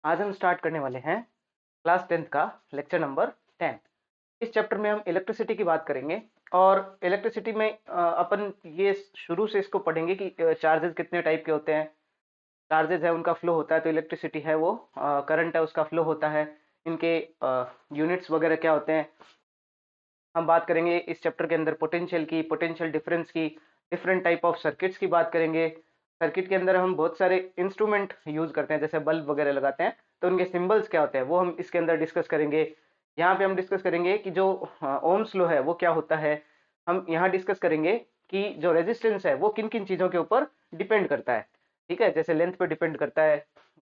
आज हम स्टार्ट करने वाले हैं क्लास 10th का लेक्चर नंबर 10। इस चैप्टर में हम इलेक्ट्रिसिटी की बात करेंगे और इलेक्ट्रिसिटी में अपन ये शुरू से इसको पढ़ेंगे कि चार्जेस कितने टाइप के होते हैं। चार्जेस है उनका फ्लो होता है, तो इलेक्ट्रिसिटी है वो करंट है उसका फ्लो होता है। इनके यूनिट्स वगैरह क्या होते हैं। हम बात करेंगे इस चैप्टर के अंदर पोटेंशियल की, पोटेंशियल डिफरेंस की, डिफरेंट टाइप ऑफ सर्किट्स की बात करेंगे। सर्किट के अंदर हम बहुत सारे इंस्ट्रूमेंट यूज करते हैं, जैसे बल्ब वगैरह लगाते हैं, तो उनके सिंबल्स क्या होते हैं वो हम इसके अंदर डिस्कस करेंगे। यहाँ पे हम डिस्कस करेंगे कि जो ओम्स लॉ है वो क्या होता है। हम यहाँ डिस्कस करेंगे कि जो रेजिस्टेंस है वो किन किन चीज़ों के ऊपर डिपेंड करता है। ठीक है, जैसे लेंथ पे डिपेंड करता है,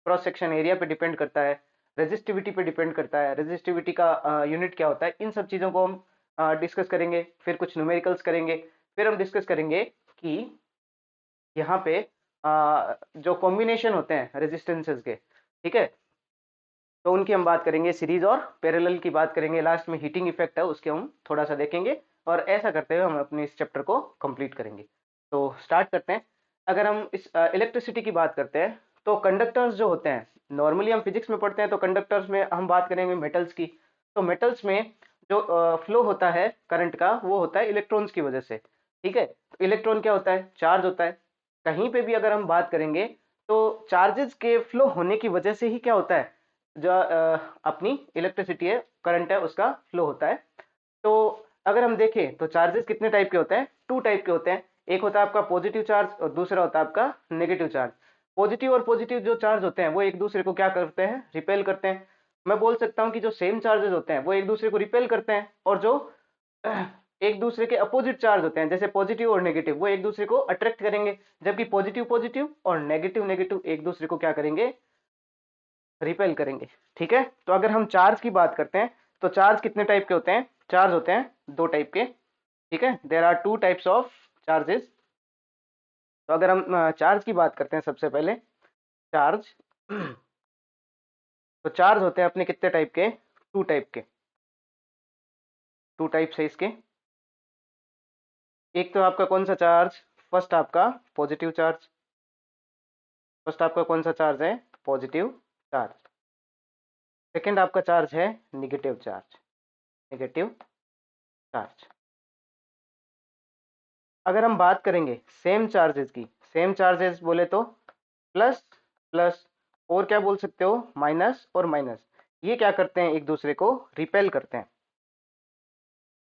क्रॉस सेक्शन एरिया पे डिपेंड करता है, रेजिस्टिविटी पे डिपेंड करता है, रेजिस्टिविटी का यूनिट क्या होता है। इन सब चीज़ों को हम डिस्कस करेंगे। फिर कुछ न्यूमेरिकल्स करेंगे। फिर हम डिस्कस करेंगे कि यहाँ पे जो कॉम्बिनेशन होते हैं रेजिस्टेंसेस के, ठीक है, तो उनकी हम बात करेंगे। सीरीज और पैरेलल की बात करेंगे। लास्ट में हीटिंग इफेक्ट है उसके हम थोड़ा सा देखेंगे। और ऐसा करते हुए हम अपने इस चैप्टर को कंप्लीट करेंगे। तो स्टार्ट करते हैं। अगर हम इस इलेक्ट्रिसिटी की बात करते हैं तो कंडक्टर्स जो होते हैं, नॉर्मली हम फिजिक्स में पढ़ते हैं, तो कंडक्टर्स में हम बात करेंगे मेटल्स की। तो मेटल्स में जो फ्लो होता है करंट का वो होता है इलेक्ट्रॉन्स की वजह से। ठीक है, तो इलेक्ट्रॉन क्या होता है, चार्ज होता है। कहीं पे भी अगर हम बात करेंगे तो चार्जेस के फ्लो होने की वजह से ही क्या होता है, जो अपनी इलेक्ट्रिसिटी है, करंट है, उसका फ्लो होता है। तो अगर हम देखें तो चार्जेस कितने टाइप के होते हैं, टू टाइप के होते हैं। एक होता है आपका पॉजिटिव चार्ज और दूसरा होता है आपका नेगेटिव चार्ज। पॉजिटिव और पॉजिटिव जो चार्ज होते हैं वो एक दूसरे को क्या करते हैं, रिपेल करते हैं। मैं बोल सकता हूँ कि जो सेम चार्जेस होते हैं वो एक दूसरे को रिपेल करते हैं, और जो एक दूसरे के अपोजिट चार्ज होते हैं जैसे पॉजिटिव और नेगेटिव, वो एक दूसरे को अट्रैक्ट करेंगे। जबकि पॉजिटिव पॉजिटिव और नेगेटिव नेगेटिव एक दूसरे को क्या करेंगे, रिपेल करेंगे। ठीक है, तो अगर हम चार्ज की बात करते हैं तो चार्ज कितने टाइप के होते हैं, चार्ज होते हैं दो टाइप के। ठीक है, there are two types of charges. तो अगर हम चार्ज की बात करते हैं सबसे पहले, चार्ज तो चार्ज होते हैं अपने कितने टाइप के, टू टाइप के। टू टाइप्स है इसके। एक तो आपका कौन सा चार्ज, फर्स्ट आपका पॉजिटिव चार्ज। फर्स्ट आपका कौन सा चार्ज है, पॉजिटिव चार्ज। सेकंड आपका चार्ज है निगेटिव चार्ज, नेगेटिव चार्ज। अगर हम बात करेंगे सेम चार्जेस की, सेम चार्जेस बोले तो प्लस प्लस, और क्या बोल सकते हो, माइनस और माइनस। ये क्या करते हैं, एक दूसरे को रिपेल करते हैं,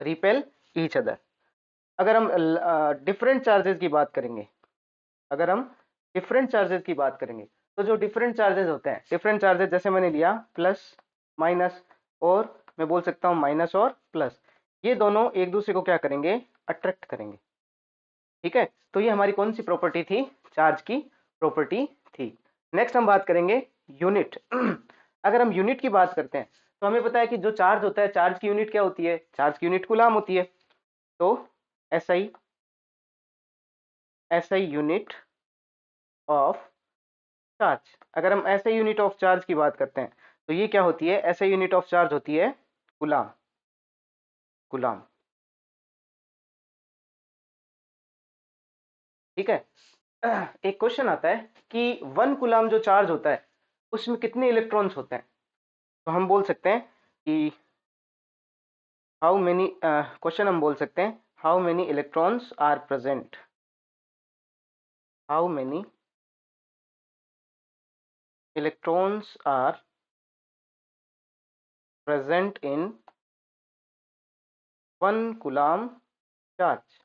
रिपेल ईच अदर। अगर हम डिफरेंट चार्जेस की बात करेंगे, अगर हम डिफरेंट चार्जेस की बात करेंगे, तो जो डिफरेंट चार्जेस होते हैं, डिफरेंट चार्जेस जैसे मैंने लिया प्लस माइनस, और मैं बोल सकता हूँ माइनस और प्लस, ये दोनों एक दूसरे को क्या करेंगे, अट्रैक्ट करेंगे। ठीक है, तो ये हमारी कौन सी प्रॉपर्टी थी, चार्ज की प्रॉपर्टी थी। नेक्स्ट हम बात करेंगे यूनिट। अगर हम यूनिट की बात करते हैं तो हमें पता है कि जो चार्ज होता है, चार्ज की यूनिट क्या होती है, चार्ज की यूनिट कूलाम होती है। तो SI, SI unit of charge. अगर हम एसआई यूनिट ऑफ चार्ज की बात करते हैं तो ये क्या होती है, एसआई यूनिट ऑफ चार्ज होती है कूलाम, कूलाम। ठीक है, एक क्वेश्चन आता है कि 1 कूलाम जो चार्ज होता है उसमें कितने इलेक्ट्रॉन्स होते हैं। तो हम बोल सकते हैं कि हाउ मेनी, क्वेश्चन हम बोल सकते हैं how many electrons are present, how many electrons are present in 1 coulomb charge.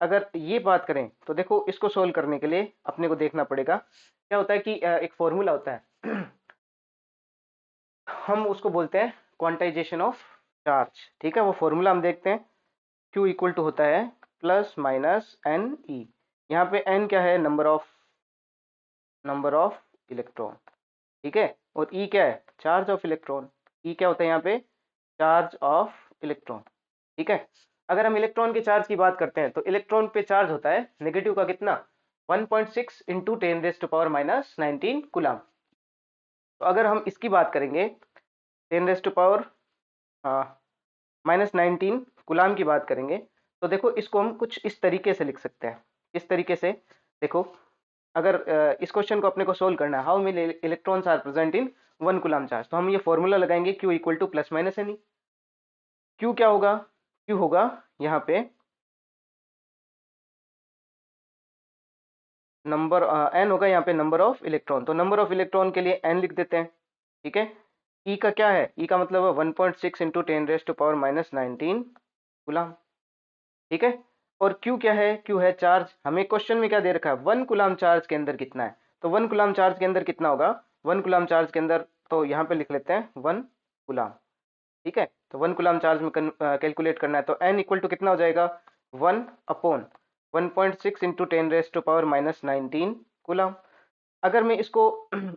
अगर ये बात करें तो देखो, इसको सोल्व करने के लिए अपने को देखना पड़ेगा क्या होता है कि एक फॉर्मूला होता है, हम उसको बोलते हैं क्वांटाइजेशन ऑफ चार्ज। ठीक है, वो फॉर्मूला हम देखते हैं। Q इक्वल टू होता है प्लस माइनस एन ई। यहाँ पे n क्या है, नंबर ऑफ इलेक्ट्रॉन। ठीक है, और E क्या है, चार्ज ऑफ इलेक्ट्रॉन। E क्या होता है यहाँ पे, चार्ज ऑफ इलेक्ट्रॉन। ठीक है, अगर हम इलेक्ट्रॉन के चार्ज की बात करते हैं तो इलेक्ट्रॉन पे चार्ज होता है नेगेटिव का कितना, 1.6 इंटू 10⁻⁹ कूलाम। तो अगर हम इसकी बात करेंगे 10⁻⁻⁹ कूलाम की बात करेंगे, तो देखो इसको हम कुछ इस तरीके से लिख सकते हैं। इस तरीके से देखो, अगर इस क्वेश्चन को अपने को सोल्व करना है, how many electrons are present in 1 coulomb charge, तो हम ये फॉर्मूला लगाएंगे Q equal to plus minus N. Q क्या होगा? Q होगा यहाँ पे नंबर, n होगा यहाँ पे नंबर ऑफ इलेक्ट्रॉन, तो नंबर ऑफ इलेक्ट्रॉन के लिए n लिख देते हैं। ठीक है, E का क्या है? E का मतलब है 1.6 इंटू 10⁻⁻19 कूलम। ठीक है, और Q क्या है? Q है चार्ज। हमें क्वेश्चन में क्या दे रखा है? 1 कूलम चार्ज के अंदर कितना है, तो 1 कूलम चार्ज के अंदर कितना होगा? 1 कूलम चार्ज के अंदर, तो यहाँ पे लिख लेते हैं 1 कूलम। ठीक है, तो 1 कूलम चार्ज में कैलकुलेट करना है, तो n इक्वल टू कितना हो जाएगा? 1 अपॉन 1.6 इंटू 10⁻⁻19 कूलम। अगर मैं इसको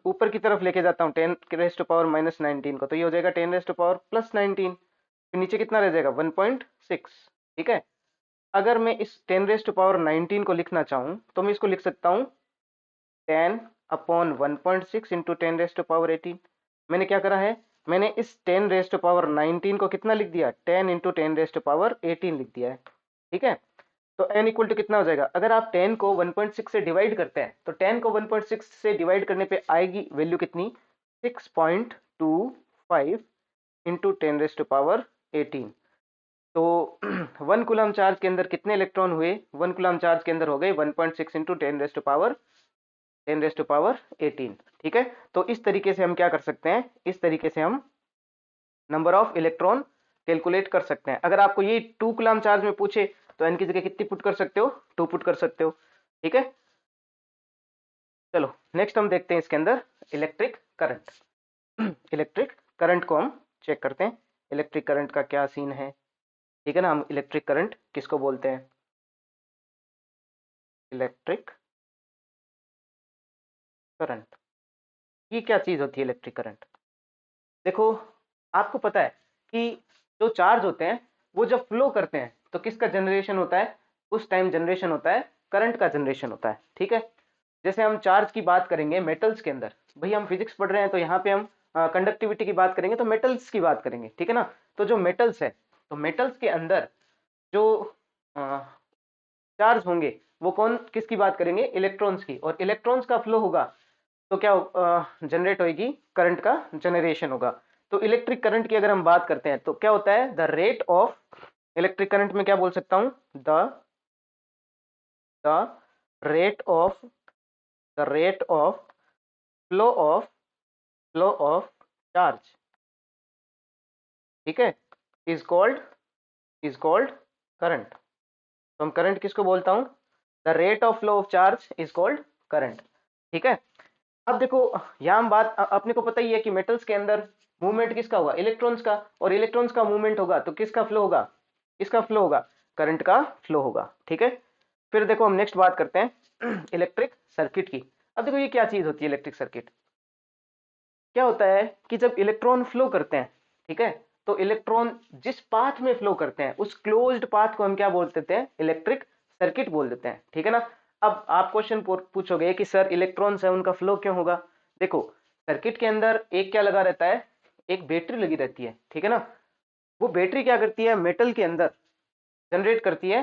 ऊपर की तरफ लेके जाता हूँ 10⁻⁻19 को, तो ये हो जाएगा 10⁻+19, फिर नीचे कितना रह जाएगा? 1.6। ठीक है, अगर मैं इस 10⁻19 को लिखना चाहूँ तो मैं इसको लिख सकता हूँ 10 अपॉन 1.6 इंटू 10⁻18। मैंने क्या करा है? मैंने इस 10⁻19 को कितना लिख दिया? 10 इंटू 10⁻18 लिख दिया है। ठीक है, तो n इक्वल टू कितना हो जाएगा? अगर आप 10 को 1.6 से डिवाइड करते हैं, तो 10 को 1.6 से डिवाइड करने पे आएगी वैल्यू कितनी? 6.25 इंटू 10⁻18। तो 1 कूलम चार्ज के अंदर कितने इलेक्ट्रॉन हुए? 1 कूलम चार्ज के अंदर हो गए 1.6 इंटू 10⁻18। ठीक है, तो इस तरीके से हम क्या कर सकते हैं? इस तरीके से हम नंबर ऑफ इलेक्ट्रॉन कैलकुलेट कर सकते हैं। अगर आपको ये 2 कूलम चार्ज में पूछे तो n की जगह कितनी पुट कर सकते हो? 2 पुट कर सकते हो। ठीक है, चलो नेक्स्ट हम देखते हैं इसके अंदर इलेक्ट्रिक करंट। इलेक्ट्रिक करंट को हम चेक करते हैं, इलेक्ट्रिक करंट का क्या सीन है। ठीक है ना, हम इलेक्ट्रिक करंट किसको बोलते हैं? इलेक्ट्रिक करंट, ये क्या चीज होती है इलेक्ट्रिक करंट? देखो, आपको पता है कि जो चार्ज होते हैं वो जब फ्लो करते हैं तो किसका जनरेशन होता है? उस टाइम जनरेशन होता है करंट का जनरेशन होता है। ठीक है, जैसे हम चार्ज की बात करेंगे मेटल्स के अंदर, भाई हम फिजिक्स पढ़ रहे हैं तो यहाँ पे हम कंडक्टिविटी की बात करेंगे तो मेटल्स की बात करेंगे। ठीक है ना, तो जो मेटल्स है, तो मेटल्स के अंदर जो चार्ज होंगे वो कौन किसकी बात करेंगे? इलेक्ट्रॉन्स की, और इलेक्ट्रॉन्स का फ्लो होगा तो क्या जनरेट होगी? करंट का जनरेशन होगा। तो इलेक्ट्रिक करंट की अगर हम बात करते हैं तो क्या होता है? The rate of electric current में क्या बोल सकता हूं? The rate of the rate of flow of charge, ठीक है, इज कॉल्ड करंट। तो हम करंट किसको बोलता हूं? The rate of flow of charge is called current. ठीक है, अब देखो, यहाँ हम बात अपने को पता ही है कि मेटल्स के अंदर मूवमेंट किसका होगा? इलेक्ट्रॉन्स का, और इलेक्ट्रॉन्स का मूवमेंट होगा तो किसका फ्लो होगा? इसका फ्लो होगा, करंट का फ्लो होगा। ठीक है, फिर देखो हम नेक्स्ट बात करते हैं इलेक्ट्रिक सर्किट की। अब देखो ये क्या चीज होती है इलेक्ट्रिक सर्किट? क्या होता है कि जब इलेक्ट्रॉन फ्लो करते हैं, ठीक है, तो इलेक्ट्रॉन जिस पाथ में फ्लो करते हैं उस क्लोज्ड पाथ को हम क्या बोल देते हैं? इलेक्ट्रिक सर्किट बोल देते हैं। ठीक है ना, अब आप क्वेश्चन पूछोगे कि सर इलेक्ट्रॉन्स है उनका फ्लो क्यों होगा? देखो, सर्किट के अंदर एक क्या लगा रहता है? एक बैटरी लगी रहती है। ठीक है ना, वो बैटरी क्या करती है? मेटल के अंदर जनरेट करती है,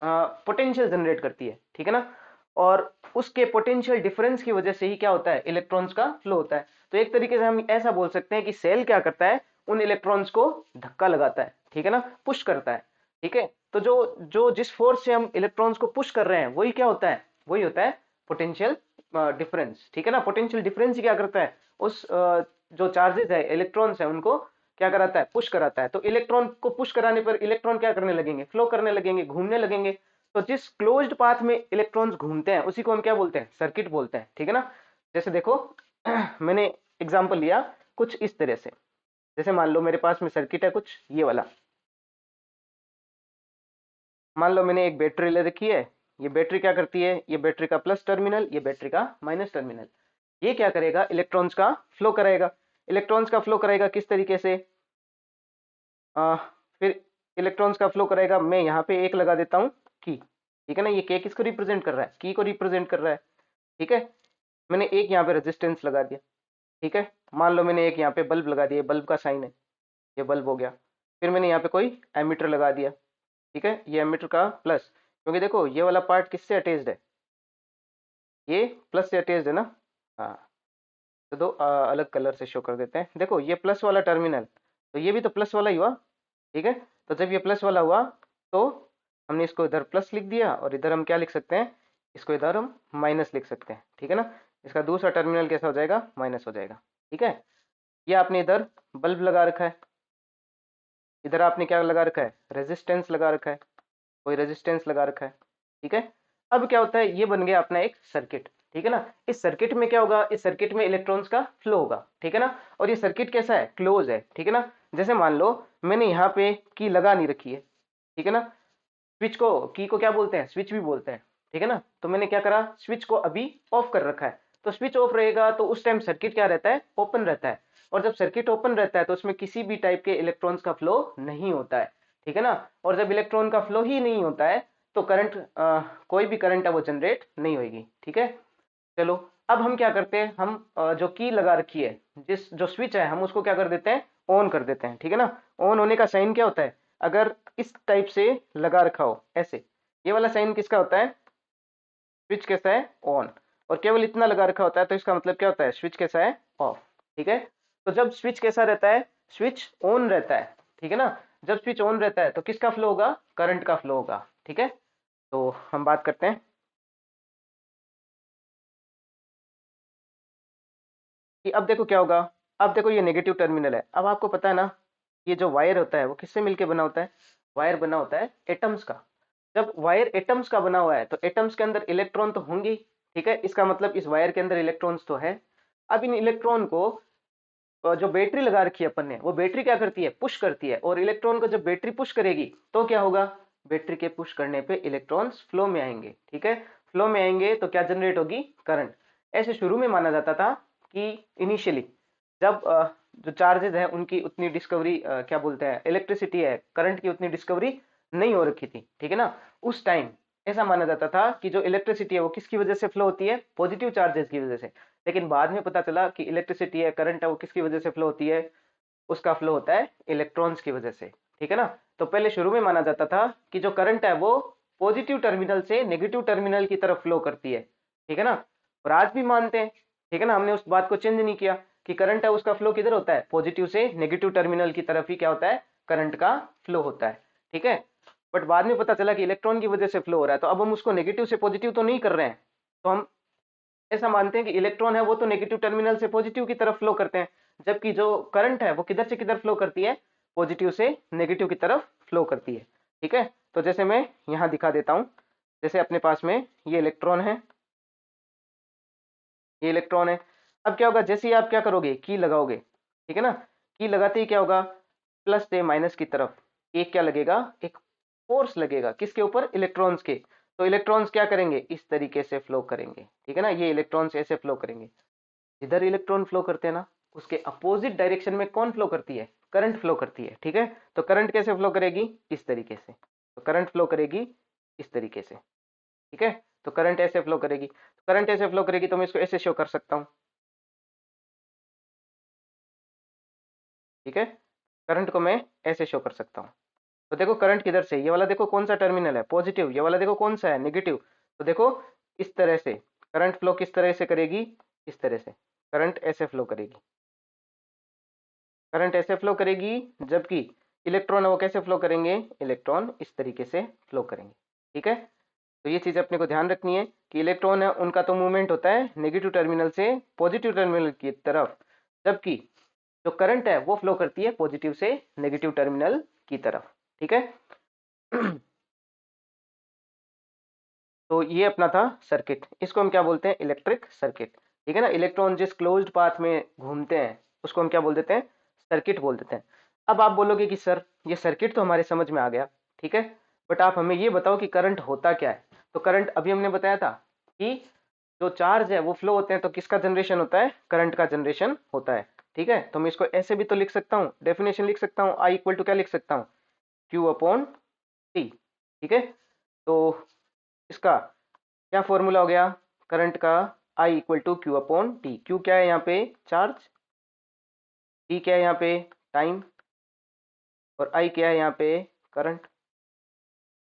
पोटेंशियल जनरेट करती है। ठीक है ना, और उसके पोटेंशियल डिफरेंस की वजह से ही क्या होता है? इलेक्ट्रॉन्स का फ्लो होता है। तो एक तरीके से हम ऐसा बोल सकते हैं कि सेल क्या करता है? उन इलेक्ट्रॉन्स को धक्का लगाता है। ठीक है ना, पुश करता है। ठीक है, तो जो जो जिस फोर्स से हम इलेक्ट्रॉन्स को पुश कर रहे हैं वही क्या होता है? वही होता है पोटेंशियल डिफरेंस। ठीक है ना, पोटेंशियल डिफरेंस ही क्या करता है? उस जो चार्जेस है, इलेक्ट्रॉन्स है, उनको क्या कराता है? पुश कराता है। तो इलेक्ट्रॉन को पुश कराने पर इलेक्ट्रॉन क्या करने लगेंगे? फ्लो करने लगेंगे, घूमने लगेंगे। तो जिस क्लोज्ड पाथ में इलेक्ट्रॉन्स घूमते हैं उसी को हम क्या बोलते हैं? सर्किट बोलते हैं। ठीक है ना, जैसे देखो मैंने एग्जांपल लिया कुछ इस तरह से, जैसे मान लो मेरे पास में सर्किट है कुछ ये वाला। मान लो मैंने एक बैटरी ले रखी है, ये बैटरी क्या करती है? ये बैटरी का प्लस टर्मिनल, ये बैटरी का माइनस टर्मिनल। ये क्या करेगा? इलेक्ट्रॉन्स का फ्लो कराएगा। इलेक्ट्रॉन्स का फ्लो कराएगा किस तरीके से? आ, फिर इलेक्ट्रॉन्स का फ्लो करेगा, मैं यहाँ पे एक लगा देता हूँ की। ठीक है ना, ये के किसको रिप्रेजेंट कर रहा है? की को रिप्रेजेंट कर रहा है। ठीक है, मैंने एक यहाँ पे रेजिस्टेंस लगा दिया। ठीक है, मान लो मैंने एक यहाँ पे बल्ब लगा दिया, बल्ब का साइन है, ये बल्ब हो गया। फिर मैंने यहाँ पे कोई एमीटर लगा दिया। ठीक है, ये एमीटर का प्लस, क्योंकि देखो ये वाला पार्ट किससे अटैच्ड है? ये प्लस से अटैच्ड है ना। हाँ, तो दो अलग कलर से शो कर देते हैं। देखो ये प्लस वाला टर्मिनल, तो ये भी तो प्लस वाला ही हुआ, ठीक है। तो जब ये प्लस वाला हुआ तो हमने इसको इधर प्लस लिख दिया, और इधर हम क्या लिख सकते हैं, इसको इधर हम माइनस लिख सकते हैं, ठीक है ना। इसका दूसरा टर्मिनल कैसा हो जाएगा, माइनस हो जाएगा, ठीक है। ये आपने इधर बल्ब लगा रखा है, इधर आपने क्या लगा रखा है, रेजिस्टेंस लगा रखा है, कोई रेजिस्टेंस लगा रखा है, ठीक है। अब क्या होता है, ये बन गया अपना एक सर्किट, ठीक है ना। इस सर्किट में क्या होगा, इस सर्किट में इलेक्ट्रॉन्स का फ्लो होगा, ठीक है ना। और ये सर्किट कैसा है, क्लोज है, ठीक है ना। जैसे मान लो मैंने यहाँ पे की लगा नहीं रखी है, ठीक है ना। स्विच को, की को क्या बोलते हैं, स्विच भी बोलते हैं, ठीक है ना। तो मैंने क्या करा, स्विच को अभी ऑफ कर रखा है, तो स्विच ऑफ रहेगा तो उस टाइम सर्किट क्या रहता है, ओपन रहता है। और जब सर्किट ओपन रहता है तो उसमें किसी भी टाइप के इलेक्ट्रॉन्स का फ्लो नहीं होता है, ठीक है ना। और जब इलेक्ट्रॉन का फ्लो ही नहीं होता है तो करंट, कोई भी करंट है वो जनरेट नहीं होगी, ठीक है। चलो अब हम क्या करते हैं, हम जो की लगा रखी है, जिस जो स्विच है, हम उसको क्या कर देते हैं, ऑन कर देते हैं, ठीक है ना। ऑन होने का साइन क्या होता है, अगर इस टाइप से लगा रखा हो ऐसे, ये वाला साइन किसका होता है, स्विच कैसा है, ऑन। और केवल इतना लगा रखा होता है तो इसका मतलब क्या होता है, स्विच कैसा है, ऑफ, ठीक है। तो जब स्विच कैसा रहता है, स्विच ऑन रहता है, ठीक है ना। जब स्विच ऑन रहता है तो किसका फ्लो होगा, करंट का फ्लो होगा, ठीक है। तो हम बात करते हैं कि अब देखो क्या होगा। अब देखो ये नेगेटिव टर्मिनल है, अब आपको पता है ना, ये जो वायर होता है वो किससे मिलके बना होता है, वायर बना होता है एटम्स का। जब वायर एटम्स का बना हुआ है तो एटम्स के अंदर इलेक्ट्रॉन तो होंगे ही, ठीक है। इसका मतलब इस वायर के अंदर इलेक्ट्रॉन्स तो है। अब इन इलेक्ट्रॉन को जो बैटरी लगा रखी है अपन ने, वो बैटरी क्या करती है, पुश करती है। और इलेक्ट्रॉन को जब बैटरी पुश करेगी तो क्या होगा, बैटरी के पुश करने पे इलेक्ट्रॉन्स फ्लो में आएंगे, ठीक है। फ्लो में आएंगे तो क्या जनरेट होगी, करंट। ऐसे शुरू में माना जाता था कि इनिशियली जब जो चार्जेस है उनकी उतनी डिस्कवरी, क्या बोलते हैं, इलेक्ट्रिसिटी है, करंट की उतनी डिस्कवरी नहीं हो रखी थी, ठीक है ना। उस टाइम ऐसा माना जाता था कि जो इलेक्ट्रिसिटी है वो किसकी वजह से फ्लो होती है, पॉजिटिव चार्जेस की वजह से। लेकिन बाद में पता चला कि इलेक्ट्रिसिटी है, करंट है, वो किसकी वजह से फ्लो होती है, उसका फ्लो होता है इलेक्ट्रॉन्स की वजह से, ठीक है ना। तो पहले शुरू में माना जाता था कि जो करंट है वो पॉजिटिव टर्मिनल से नेगेटिव टर्मिनल की तरफ फ्लो करती है, ठीक है ना। और आज भी मानते हैं, ठीक है ना, हमने उस बात को चेंज नहीं किया कि करंट है उसका फ्लो किधर होता है, पॉजिटिव से नेगेटिव टर्मिनल की तरफ ही क्या होता है, करंट का फ्लो होता है, ठीक है। बट बाद में पता चला कि इलेक्ट्रॉन की वजह से फ्लो हो रहा है, तो अब हम उसको नेगेटिव से पॉजिटिव तो नहीं कर रहे हैं। तो हम ऐसा मानते हैं कि इलेक्ट्रॉन है वो तो नेगेटिव टर्मिनल से पॉजिटिव की तरफ फ्लो करते हैं, जबकि जो करंट है वो किधर से किधर फ्लो करती है, पॉजिटिव से नेगेटिव की तरफ फ्लो करती है, ठीक है। तो जैसे मैं यहाँ दिखा देता हूँ, जैसे अपने पास में ये इलेक्ट्रॉन है, ये इलेक्ट्रॉन है। अब क्या होगा, जैसे ही आप क्या करोगे, की लगाओगे, ठीक है ना, की लगाते ही क्या होगा, प्लस से माइनस की तरफ एक क्या लगेगा, एक फोर्स लगेगा, किसके ऊपर, इलेक्ट्रॉन्स के। तो इलेक्ट्रॉन्स क्या करेंगे, इस तरीके से फ्लो करेंगे, ठीक है ना। ये इलेक्ट्रॉन्स ऐसे फ्लो करेंगे, जिधर इलेक्ट्रॉन फ्लो करते हैं ना, उसके अपोजिट डायरेक्शन में कौन फ्लो करती है, करंट फ्लो करती है, ठीक है। तो करंट कैसे फ्लो करेगी, इस तरीके से। तो करंट फ्लो करेगी इस तरीके से, ठीक है। तो करंट ऐसे फ्लो करेगी, तो करंट ऐसे फ्लो करेगी तो मैं इसको ऐसे शो कर सकता हूँ, ठीक है। करंट को मैं ऐसे शो कर सकता हूँ। तो देखो करंट किधर से, ये वाला देखो कौन सा टर्मिनल है, पॉजिटिव, ये वाला देखो कौन सा है, नेगेटिव। तो देखो इस तरह से करंट फ्लो किस तरह से करेगी, इस तरह से करंट ऐसे फ्लो करेगी, करंट ऐसे फ्लो करेगी। जबकि इलेक्ट्रॉन है वो कैसे फ्लो करेंगे, इलेक्ट्रॉन इस तरीके से फ्लो करेंगे, ठीक है। तो ये चीज अपने को ध्यान रखनी है कि इलेक्ट्रॉन है उनका तो मूवमेंट होता है नेगेटिव टर्मिनल से पॉजिटिव टर्मिनल की तरफ, जबकि जो करंट है वो फ्लो करती है पॉजिटिव से नेगेटिव टर्मिनल की तरफ, ठीक है। तो ये अपना था सर्किट, इसको हम क्या बोलते हैं, इलेक्ट्रिक सर्किट, ठीक है ना। इलेक्ट्रॉन जिस क्लोज्ड पाथ में घूमते हैं उसको हम क्या बोल देते हैं, सर्किट बोल देते हैं। अब आप बोलोगे कि सर ये सर्किट तो हमारे समझ में आ गया, ठीक है, बट आप हमें ये बताओ कि करंट होता क्या है। तो करंट अभी हमने बताया था कि जो चार्ज है वो फ्लो होते हैं तो किसका जनरेशन होता है, करंट का जनरेशन होता है, ठीक है। तो मैं इसको ऐसे भी तो लिख सकता हूँ, डेफिनेशन लिख सकता हूँ, आई इक्वल टू क्या लिख सकता हूँ, क्यू अपॉन टी, ठीक है। तो इसका क्या फॉर्मूला हो गया, करंट का, I equal to Q upon T. Q क्या है यहाँ पे, चार्ज, टी क्या है यहाँ पे, टाइम, और आई क्या है यहाँ पे, करंट,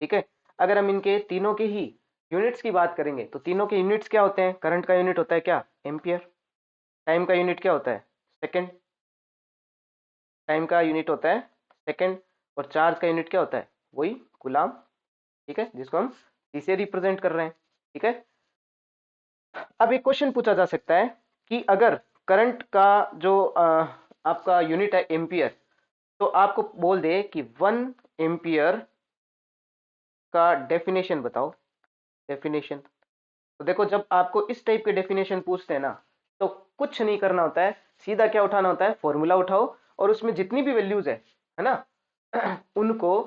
ठीक है। अगर हम इनके तीनों के ही यूनिट्स की बात करेंगे तो तीनों के यूनिट्स क्या होते हैं? करंट का यूनिट होता है क्या? एम्पियर। टाइम का यूनिट क्या होता है? सेकेंड। टाइम का यूनिट होता है सेकेंड। और चार्ज का यूनिट क्या होता है? वही कूलाम। ठीक है, जिसको हम इसे रिप्रेजेंट कर रहे हैं। ठीक है, अब एक क्वेश्चन पूछा जा सकता है कि अगर करंट का जो आपका यूनिट है एम्पियर, तो आपको बोल दे कि 1 एम्पियर का डेफिनेशन बताओ। डेफिनेशन, तो देखो जब आपको इस टाइप के डेफिनेशन पूछते हैं ना, तो कुछ नहीं करना होता है, सीधा क्या उठाना होता है? फॉर्मूला उठाओ और उसमें जितनी भी वैल्यूज है ना, उनको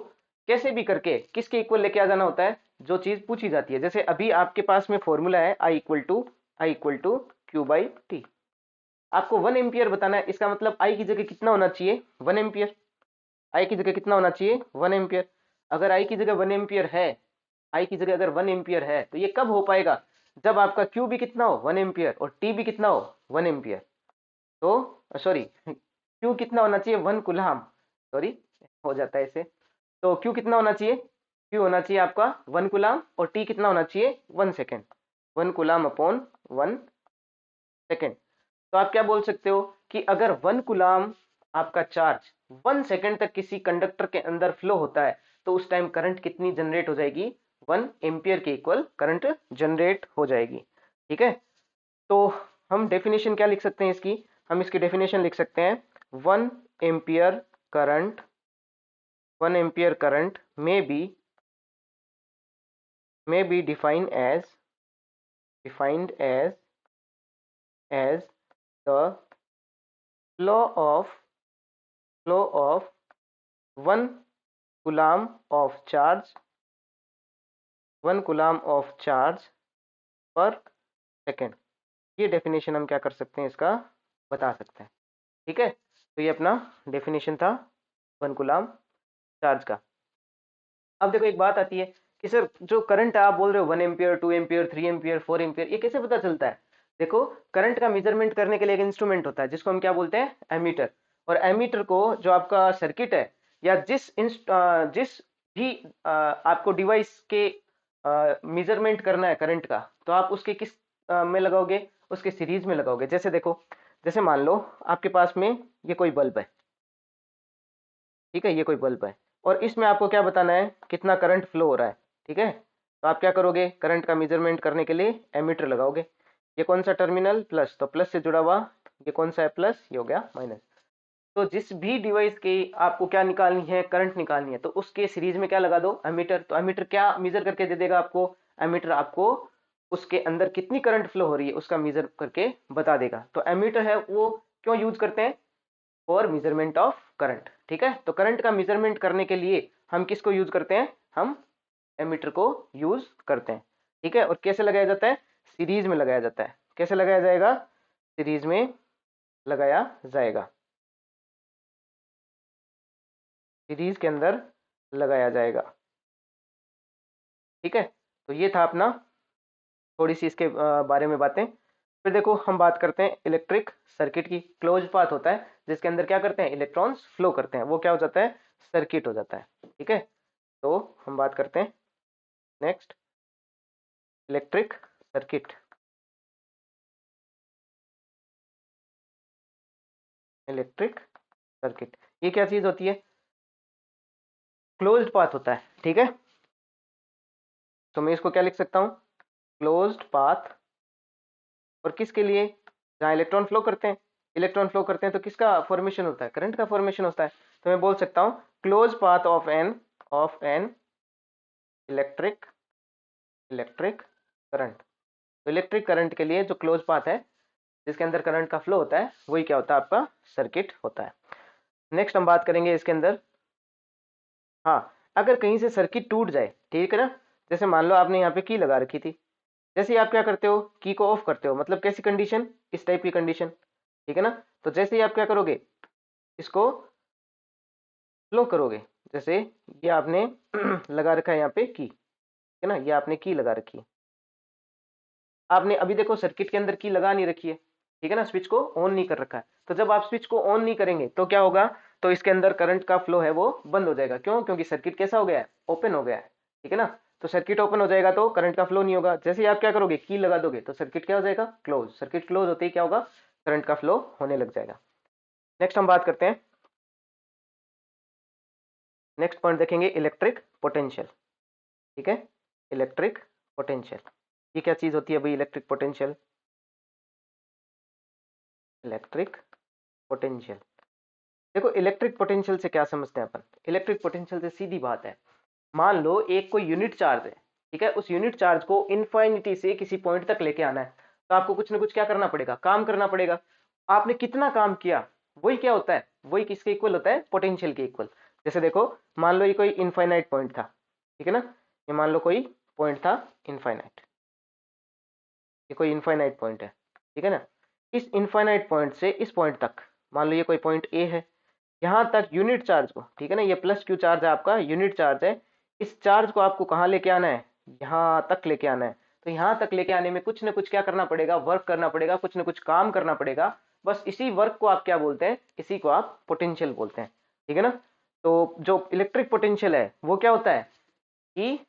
कैसे भी करके किसके इक्वल लेके आ जाना होता है, जो चीज पूछी जाती है। जैसे अभी आपके पास में फॉर्मूला है I इक्वल टू Q/T। आपको 1 एम्पियर बताना है, इसका मतलब आई की जगह कितना होना चाहिए? 1 एम्पियर। आई की जगह कितना होना चाहिए? 1 एम्पियर। अगर आई की जगह 1 एम्पियर है, आई की जगह अगर 1 एम्पियर है, तो ये कब हो पाएगा? जब आपका क्यू भी कितना हो? 1 एम्पियर, और टी भी कितना हो? 1 एम्पियर। तो सॉरी, क्यू कितना होना चाहिए? 1 कूलाम। सॉरी, हो जाता है इसे। तो क्यू कितना होना चाहिए? क्यू होना चाहिए आपका 1 कूलाम, और टी कितना होना चाहिए? 1 सेकेंड। 1 कूलाम/1 सेकेंड। तो आप क्या बोल सकते हो कि अगर 1 कूलाम आपका चार्ज 1 सेकेंड तक किसी कंडक्टर के अंदर फ्लो होता है, तो उस टाइम करंट कितनी जनरेट हो जाएगी? 1 एम्पियर के इक्वल करंट जनरेट हो जाएगी। ठीक है, तो हम डेफिनेशन क्या लिख सकते हैं इसकी? हम इसकी डेफिनेशन लिख सकते हैं, 1 ampere current 1 ampere current may be defined as the flow of 1 coulomb of charge 1 coulomb of charge per second। ये डेफिनेशन हम क्या कर सकते हैं, इसका बता सकते हैं। ठीक है, तो ये अपना डेफिनेशन था 1 कूलाम चार्ज का। अब देखो एक बात आती है कि सर जो करंट आप बोल रहे हो 1 एम्पियर, 2 एम्पियर, 3 एम्पियर, 4 एम्पियर, ये कैसे पता चलता है? देखो, करंट का मेजरमेंट करने के लिए एक इंस्ट्रूमेंट होता है जिसको हम क्या बोलते हैं? एमीटर। और एमीटर को जो आपका सर्किट है, या जिस भी आपको डिवाइस के मेजरमेंट करना है करंट का, तो आप उसके किस में लगाओगे? उसके सीरीज में लगाओगे। जैसे देखो, जैसे मान लो आपके पास में ये कोई बल्ब है। ठीक है, ये कोई बल्ब है, और इसमें आपको क्या बताना है? कितना करंट फ्लो हो रहा है। ठीक है, तो आप क्या करोगे? करंट का मेजरमेंट करने के लिए एमीटर लगाओगे। ये कौन सा टर्मिनल? प्लस, तो प्लस से जुड़ा हुआ ये कौन सा है? प्लस। ये हो गया माइनस। तो जिस भी डिवाइस की आपको क्या निकालनी है? करंट निकालनी है, तो उसके सीरीज में क्या लगा दो? एमीटर। तो एमीटर क्या मेजर करके दे देगा आपको? एमीटर आपको उसके अंदर कितनी करंट फ्लो हो रही है उसका मेजर करके बता देगा। तो एमीटर है वो क्यों यूज करते हैं? For measurement of current. ठीक है, तो करंट का मेजरमेंट करने के लिए हम किसको यूज करते हैं? हम एमीटर को यूज करते हैं। ठीक है, और कैसे लगाया जाता है? सीरीज में लगाया जाता है। कैसे लगाया जाएगा? सीरीज में लगाया जाएगा। सीरीज के अंदर लगाया जाएगा। ठीक है, तो ये था अपना थोड़ी सी इसके बारे में बातें। फिर देखो हम बात करते हैं इलेक्ट्रिक सर्किट की। क्लोज पाथ होता है जिसके अंदर क्या करते हैं? इलेक्ट्रॉन्स फ्लो करते हैं, वो क्या हो जाता है? सर्किट हो जाता है। ठीक है, तो हम बात करते हैं next, electric circuit. Electric circuit, ये क्या चीज होती है? क्लोज्ड पाथ होता है। ठीक है, तो मैं इसको क्या लिख सकता हूँ? Closed path. और किसके लिए? जहाँ इलेक्ट्रॉन फ्लो करते हैं। इलेक्ट्रॉन फ्लो करते हैं तो किसका फॉर्मेशन होता है? करंट का फॉर्मेशन होता है। तो मैं बोल सकता हूँ close path of an electric current. तो इलेक्ट्रिक करंट के लिए जो क्लोज पाथ है, जिसके अंदर करंट का फ्लो होता है, वही क्या होता है? आपका सर्किट होता है। नेक्स्ट हम बात करेंगे इसके अंदर, हाँ, अगर कहीं से सर्किट टूट जाए, ठीक है ना, जैसे मान लो आपने यहाँ पे की लगा रखी थी, जैसे ही आप क्या करते हो? की को ऑफ करते हो, मतलब कैसी कंडीशन? इस टाइप की कंडीशन। ठीक है ना, तो जैसे ही आप क्या करोगे? इसको फ्लो करोगे। जैसे ये आपने लगा रखा है यहाँ पे की, है ना, ये आपने की लगा रखी है। आपने अभी देखो सर्किट के अंदर की लगा नहीं रखी है, ठीक है ना, स्विच को ऑन नहीं कर रखा है। तो जब आप स्विच को ऑन नहीं करेंगे तो क्या होगा? तो इसके अंदर करंट का फ्लो है वो बंद हो जाएगा। क्यों? क्योंकि सर्किट कैसा हो गया है? ओपन हो गया है। ठीक है ना, तो सर्किट ओपन हो जाएगा तो करंट का फ्लो नहीं होगा। जैसे ही आप क्या करोगे, की लगा दोगे, तो सर्किट क्या हो जाएगा, क्लोज। सर्किट क्लोज होते ही क्या होगा, करंट का फ्लो होने लग जाएगा। नेक्स्ट हम बात करते हैं, नेक्स्ट पॉइंट देखेंगे इलेक्ट्रिक पोटेंशियल। ठीक है, इलेक्ट्रिक पोटेंशियल, ये क्या चीज होती है भाई इलेक्ट्रिक पोटेंशियल? इलेक्ट्रिक पोटेंशियल, देखो इलेक्ट्रिक पोटेंशियल से क्या समझते हैं अपन? इलेक्ट्रिक पोटेंशियल से सीधी बात है, मान लो एक कोई यूनिट चार्ज है, ठीक है, उस यूनिट चार्ज को इनफाइनिटी से किसी पॉइंट तक लेके आना है, तो आपको कुछ ना कुछ क्या करना पड़ेगा, काम करना पड़ेगा। आपने कितना काम किया, वही क्या होता है, वही किसके इक्वल होता है, पोटेंशियल के इक्वल। जैसे देखो, मान लो ये कोई इनफाइनाइट पॉइंट था, ठीक है ना, ये मान लो कोई पॉइंट था इनफाइनाइट, ये कोई इनफाइनाइट पॉइंट है, ठीक है ना। इस इनफाइनाइट पॉइंट से इस पॉइंट तक, मान लो ये कोई पॉइंट ए है, यहां तक यूनिट चार्ज को, ठीक है ना, ये प्लस क्यू चार्ज है आपका, यूनिट चार्ज है, इस चार्ज को आपको कहाँ लेके आना है, यहां तक लेके आना है। तो यहां तक लेके आने में कुछ ना कुछ क्या करना पड़ेगा, वर्क करना पड़ेगा, कुछ ना कुछ काम करना पड़ेगा। बस इसी वर्क को आप क्या बोलते हैं, इसी को आप पोटेंशियल बोलते हैं, ठीक है ना। तो जो इलेक्ट्रिक पोटेंशियल है वो क्या होता है कि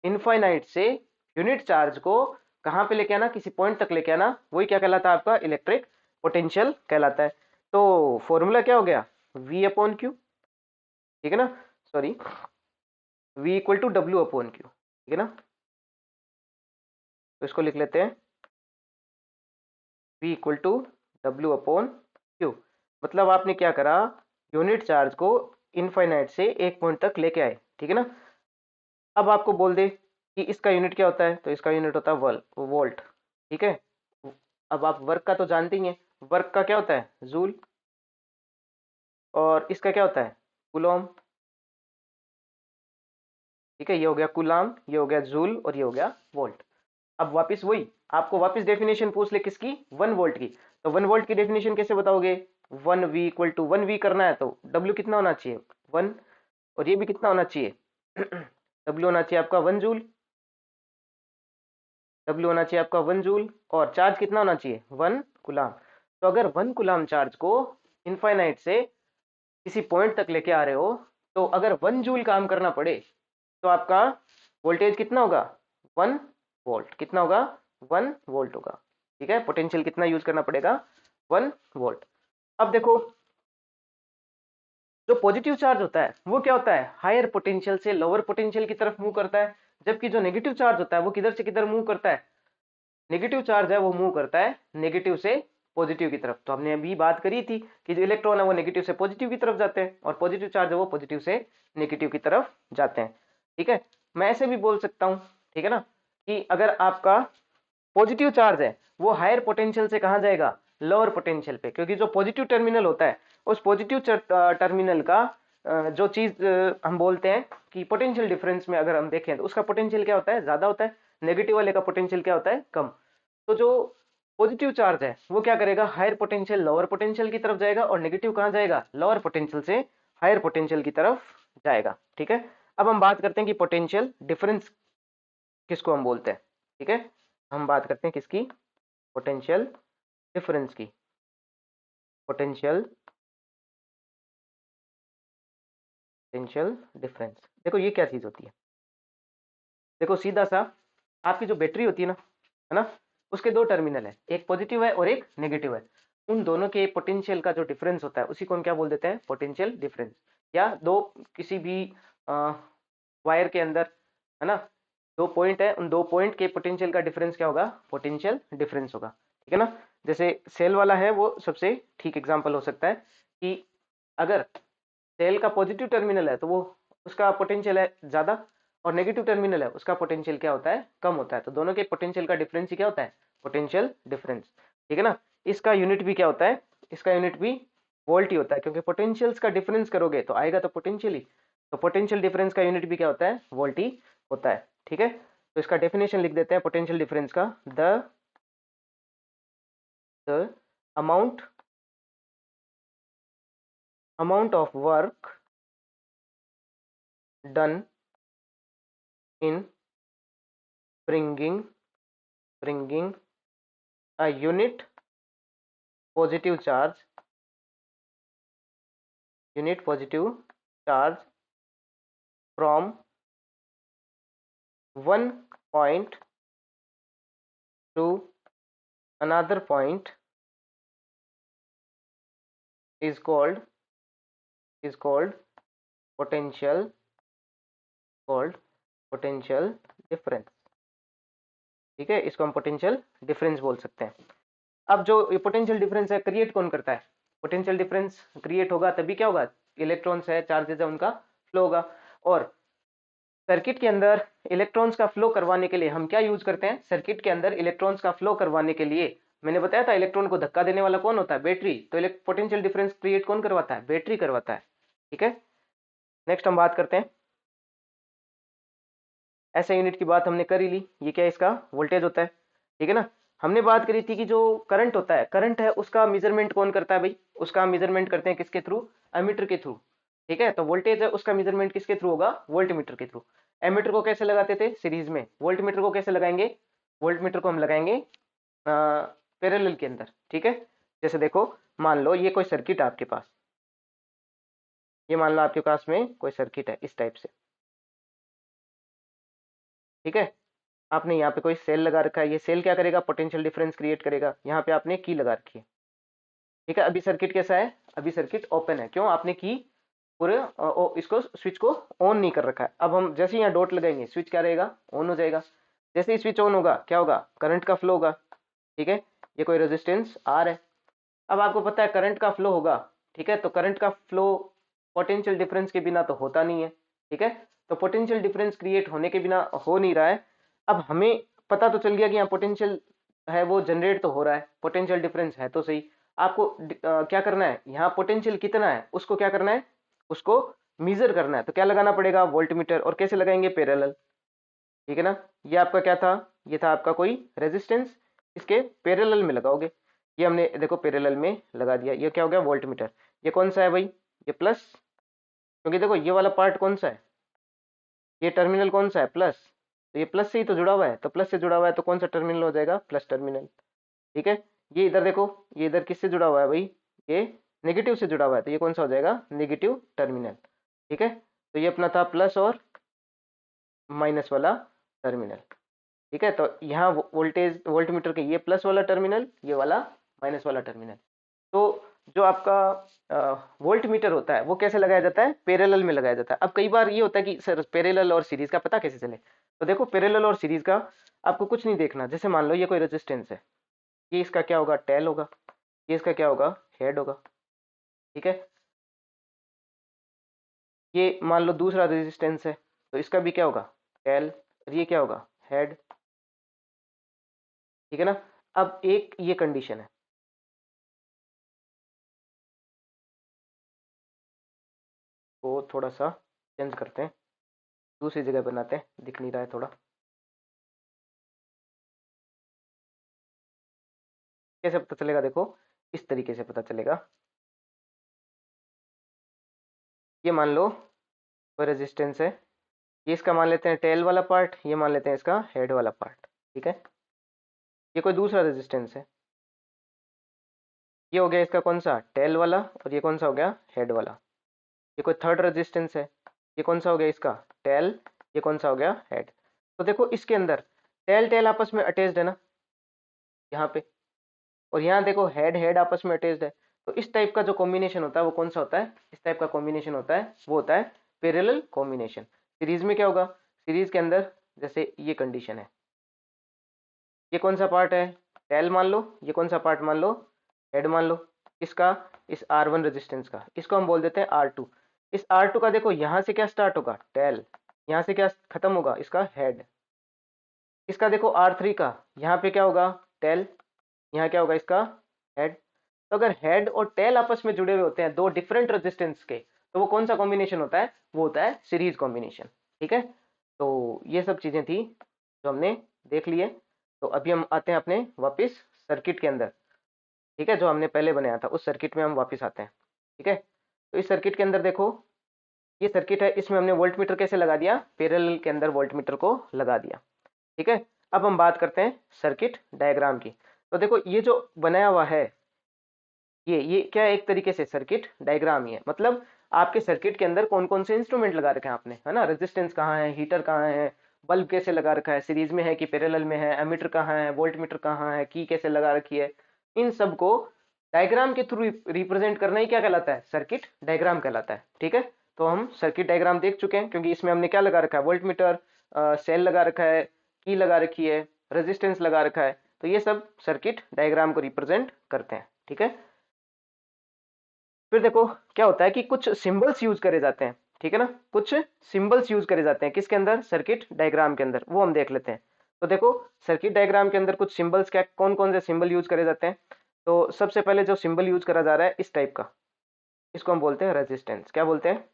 इनफाइनाइट से यूनिट चार्ज को कहाँ पे लेके आना, किसी पॉइंट तक लेके आना, वही क्या कहलाता है, आपका इलेक्ट्रिक पोटेंशियल कहलाता है। तो फॉर्मूला क्या हो गया, V अपॉन क्यू, ठीक है ना, sorry, V equal to W upon Q, ठीक है ना। तो इसको लिख लेते हैं V equal to W upon Q. मतलब आपने क्या करा, यूनिट चार्ज को इनफाइनाइट से एक पॉइंट तक लेके आए, ठीक है ना। अब आपको बोल दे कि इसका यूनिट क्या होता है, तो इसका यूनिट होता है वोल्ट, ठीक है। अब आप वर्क का तो जानते ही हैं, वर्क का क्या होता है, जूल, और इसका क्या होता है, कूलॉम, ठीक है। ये हो गया कूलाम, ये हो गया जूल, और ये हो गया वोल्ट। अब वापस वही, आपको वापस डेफिनेशन पूछ ले किसकी, 1 वोल्ट की, तो 1 वोल्ट की डेफिनेशन कैसे बताओगे, 1V इक्वल टू 1V करना है तो W कितना होना चाहिए, 1, और ये भी कितना होना चाहिए W होना चाहिए आपका 1 जूल, W होना चाहिए आपका 1 जूल, और चार्ज कितना होना चाहिए, 1 कूलाम। तो अगर 1 कूलाम चार्ज को इनफाइनाइट से किसी पॉइंट तक लेके आ रहे हो, तो अगर 1 जूल काम करना पड़े तो आपका वोल्टेज कितना होगा, 1 वोल्ट, कितना होगा, 1 वोल्ट होगा, ठीक है। पोटेंशियल कितना यूज करना पड़ेगा, 1 वोल्ट। अब देखो, जो पॉजिटिव चार्ज होता है वो क्या होता है, हायर पोटेंशियल से लोअर पोटेंशियल की तरफ मूव करता है, जबकि जो नेगेटिव चार्ज होता है वो किधर से किधर मूव करता है, नेगेटिव चार्ज है वो मूव करता है नेगेटिव से पॉजिटिव की तरफ। तो हमने अभी बात करी थी कि जो इलेक्ट्रॉन है वो नेगेटिव से पॉजिटिव की तरफ जाते हैं, और पॉजिटिव चार्ज है वो पॉजिटिव से नेगेटिव की तरफ जाते हैं, ठीक है। मैं ऐसे भी बोल सकता हूं, ठीक है ना, कि अगर आपका पॉजिटिव चार्ज है वो हायर पोटेंशियल से कहाँ जाएगा, लोअर पोटेंशियल पे, क्योंकि जो पॉजिटिव टर्मिनल होता है उस पॉजिटिव टर्मिनल का जो चीज हम बोलते हैं कि पोटेंशियल डिफरेंस में अगर हम देखें तो उसका पोटेंशियल क्या होता है, ज्यादा होता है, नेगेटिव वाले का पोटेंशियल क्या होता है, कम। तो जो पॉजिटिव चार्ज है वो क्या करेगा, हायर पोटेंशियल लोअर पोटेंशियल की तरफ जाएगा, और नेगेटिव कहाँ जाएगा, लोअर पोटेंशियल से हायर पोटेंशियल की तरफ जाएगा, ठीक है। अब हम बात करते हैं कि पोटेंशियल डिफरेंस किसको हम बोलते हैं, ठीक है। हम बात करते हैं किसकी, पोटेंशियल डिफरेंस की। पोटेंशियल पोटेंशियल डिफरेंस, देखो ये क्या चीज होती है, देखो सीधा सा, आपकी जो बैटरी होती है ना, उसके दो टर्मिनल है, एक पॉजिटिव है और एक नेगेटिव है। उन दोनों के पोटेंशियल का जो डिफरेंस होता है उसी को हम क्या बोल देते हैं, पोटेंशियल डिफरेंस। या दो किसी भी वायर के अंदर, है ना, दो पॉइंट है, उन दो पॉइंट के पोटेंशियल का डिफरेंस क्या होगा, पोटेंशियल डिफरेंस होगा, ठीक है ना। जैसे सेल वाला है वो सबसे ठीक एग्जांपल हो सकता है कि अगर सेल का पॉजिटिव टर्मिनल है तो वो उसका पोटेंशियल है ज्यादा, और नेगेटिव टर्मिनल है उसका पोटेंशियल क्या होता है, कम होता है। तो दोनों के पोटेंशियल का डिफरेंस ही क्या होता है, पोटेंशियल डिफरेंस, ठीक है ना। इसका यूनिट भी क्या होता है, इसका यूनिट भी वोल्ट ही होता है, क्योंकि पोटेंशियल्स का डिफरेंस करोगे तो आएगा तो पोटेंशियल ही। तो पोटेंशियल डिफरेंस का यूनिट भी क्या होता है, वोल्ट ही होता है, ठीक है। तो इसका डेफिनेशन लिख देते हैं पोटेंशियल डिफरेंस का, the amount of work done in bringing a unit positive charge from one point to another point is called potential difference। ठीक है, इसको हम पोटेंशियल डिफरेंस बोल सकते हैं। अब जो ये पोटेंशियल डिफरेंस है, क्रिएट कौन करता है? पोटेंशियल डिफरेंस क्रिएट होगा तभी क्या होगा, इलेक्ट्रॉन्स है, चार्जेस है, उनका फ्लो होगा। और सर्किट के अंदर इलेक्ट्रॉन्स का फ्लो करवाने के लिए हम क्या यूज करते हैं? सर्किट के अंदर इलेक्ट्रॉन्स का फ्लो करवाने के लिए मैंने बताया था, इलेक्ट्रॉन को धक्का देने वाला कौन होता है? बैटरी। तो पोटेंशियल डिफरेंस क्रिएट कौन करवाता है? बैटरी करवाता है। ठीक है, नेक्स्ट हम बात करते हैं, ऐसे यूनिट की बात हमने कर ही ली। ये क्या है? इसका वोल्टेज होता है। ठीक है ना। हमने बात करी थी कि जो करंट होता है, करंट है, उसका मेजरमेंट कौन करता है भाई? उसका मेजरमेंट करते हैं किसके थ्रू? एमीटर के थ्रू। ठीक है, तो वोल्टेज है, उसका मेजरमेंट किसके थ्रू होगा? वोल्टमीटर के थ्रू। एमीटर को कैसे लगाते थे? सीरीज में। वोल्टमीटर को कैसे लगाएंगे? वोल्टमीटर को हम लगाएंगे पैरेलल के अंदर। ठीक है, जैसे देखो, मान लो ये कोई सर्किट है आपके पास, ये मान लो आपके पास में कोई सर्किट है इस टाइप से। ठीक है, आपने यहाँ पे कोई सेल लगा रखा है, ये सेल क्या करेगा? पोटेंशियल डिफरेंस क्रिएट करेगा। यहाँ पे आपने की लगा रखी है। ठीक है, अभी सर्किट कैसा है? अभी सर्किट ओपन है। क्यों? आपने की पूरे इसको स्विच को ऑन नहीं कर रखा है। अब हम जैसे यहाँ डॉट लगाएंगे, स्विच क्या रहेगा? ऑन हो जाएगा। जैसे ही स्विच ऑन होगा क्या होगा? करंट का फ्लो होगा। ठीक है, ये कोई रेजिस्टेंस आर है। अब आपको पता है करंट का फ्लो होगा। ठीक है, तो करंट का फ्लो पोटेंशियल डिफरेंस के बिना तो होता नहीं है। ठीक है, तो पोटेंशियल डिफरेंस क्रिएट होने के बिना हो नहीं रहा है। अब हमें पता तो चल गया कि यहाँ पोटेंशियल है वो जनरेट तो हो रहा है, पोटेंशियल डिफरेंस है तो सही। आपको क्या करना है? यहाँ पोटेंशियल कितना है उसको क्या करना है? उसको मीजर करना है। तो क्या लगाना पड़ेगा? वोल्टमीटर। और कैसे लगाएंगे? पैरेलल। ठीक है ना। ये आपका क्या था? ये था आपका कोई रेजिस्टेंस, इसके पैरेलल में लगाओगे। ये हमने देखो पैरेलल में लगा दिया। ये क्या हो गया? वोल्टमीटर। ये कौन सा है भाई? ये प्लस, क्योंकि देखो ये वाला पार्ट कौन सा है? ये टर्मिनल कौन सा है? प्लस। तो ये प्लस से ही तो जुड़ा हुआ है, तो प्लस से जुड़ा हुआ है तो कौन सा टर्मिनल हो जाएगा? Plus terminal. ठीक है, ये इधर देखो, ये इधर किससे जुड़ा हुआ है भाई? ये नेगेटिव से जुड़ा हुआ है, तो ये कौन सा हो जाएगा? Negative terminal. ठीक है, तो ये अपना था प्लस और माइनस वाला टर्मिनल। ठीक है, तो यहाँ वोल्टेज वोल्टमीटर के ये प्लस वाला टर्मिनल, ये वाला माइनस वाला टर्मिनल। तो जो आपका वोल्ट मीटर होता है वो कैसे लगाया जाता है? पैरेलल में लगाया जाता है। अब कई बार ये होता है कि सर पैरेलल और सीरीज का पता कैसे चले? तो देखो, पैरेलल और सीरीज का आपको कुछ नहीं देखना। जैसे मान लो ये कोई रेजिस्टेंस है, ये इसका क्या होगा? टेल होगा। ये इसका क्या होगा? हेड होगा। ठीक है, ये मान लो दूसरा रेजिस्टेंस है, तो इसका भी क्या होगा? टेल। और ये क्या होगा? हेड। ठीक है ना। अब एक ये कंडीशन है, वो थोड़ा सा चेंज करते हैं, दूसरी जगह बनाते हैं, दिख नहीं रहा है थोड़ा। कैसे पता चलेगा? देखो, इस तरीके से पता चलेगा। ये मान लो कोई रेजिस्टेंस है, ये इसका मान लेते हैं टेल वाला पार्ट, ये मान लेते हैं इसका हेड वाला पार्ट। ठीक है, ये कोई दूसरा रेजिस्टेंस है, ये हो गया इसका कौन सा? टेल वाला। और ये कौन सा हो गया? हेड वाला। ये कोई थर्ड रेजिस्टेंस है, ये कौन सा हो गया? इसका टेल। ये कौन सा हो गया? हेड। तो देखो इसके अंदर टेल टेल आपस में अटैच्ड है ना, यहाँ पे। और यहाँ देखो हेड हेड आपस में अटैच्ड है। तो इस टाइप का जो कॉम्बिनेशन होता है वो कौन सा होता है? इस टाइप का कॉम्बिनेशन होता है वो होता है पैरेलल कॉम्बिनेशन। सीरीज में क्या होगा? सीरीज के अंदर जैसे ये कंडीशन है, ये कौन सा पार्ट है? टेल मान लो। ये कौन सा पार्ट मान लो? हेड मान लो। इसका, इस R1 रेजिस्टेंस का, इसको हम बोल देते हैं R2। इस R2 का देखो यहाँ से क्या स्टार्ट होगा? टेल। यहाँ से क्या खत्म होगा? इसका हेड। इसका देखो R3 का, यहाँ पे क्या होगा? टेल। यहाँ क्या होगा? इसका हेड। तो अगर हेड और टेल आपस में जुड़े हुए होते हैं दो डिफरेंट रेजिस्टेंस के, तो वो कौन सा कॉम्बिनेशन होता है? वो होता है सीरीज कॉम्बिनेशन। ठीक है, तो ये सब चीजें थी जो हमने देख लिए। तो अभी हम आते हैं अपने वापस सर्किट के अंदर। ठीक है, जो हमने पहले बनाया था उस सर्किट में हम वापस आते हैं। ठीक है, तो इस सर्किट के अंदर देखो, ये सर्किट है, इसमें हमने वोल्टमीटर कैसे लगा दिया? पैरेलल के अंदर वोल्टमीटर को लगा दिया। ठीक है, अब हम बात करते हैं सर्किट डायग्राम की। तो देखो ये जो बनाया हुआ है, ये क्या है? एक तरीके से सर्किट डायग्राम ही है। मतलब आपके सर्किट के अंदर कौन कौन से इंस्ट्रूमेंट लगा रखे हैं आपने, है ना? रेजिस्टेंस कहाँ है, हीटर कहाँ है, बल्ब कैसे लगा रखा है, सीरीज में है कि पैरेलल में है, एमीटर कहाँ है, वोल्ट मीटर कहाँ है, की कैसे लगा रखी है, इन सब को डायग्राम के थ्रू रिप्रेजेंट करना ही क्या कहलाता है, सर्किट डायग्राम कहलाता है। ठीक है, तो हम सर्किट डायग्राम देख चुके हैं, क्योंकि इसमें हमने क्या लगा रखा है, वोल्ट मीटर, सेल लगा रखा है, की लगा रखी है, रेजिस्टेंस लगा रखा है, तो ये सब सर्किट डायग्राम को रिप्रेजेंट करते हैं। ठीक है, फिर देखो क्या होता है कि कुछ सिंबल्स यूज करे जाते हैं। ठीक है ना, कुछ सिंबल्स यूज करे जाते हैं किसके अंदर, सर्किट डायग्राम के अंदर, वो हम देख लेते हैं। तो देखो सर्किट डायग्राम के अंदर कुछ सिंबल्स, क्या कौन कौन से सिंबल यूज करे जाते हैं। तो सबसे पहले जो सिंबल यूज करा जा रहा है इस टाइप का, इसको हम बोलते हैं रेजिस्टेंस। क्या बोलते हैं,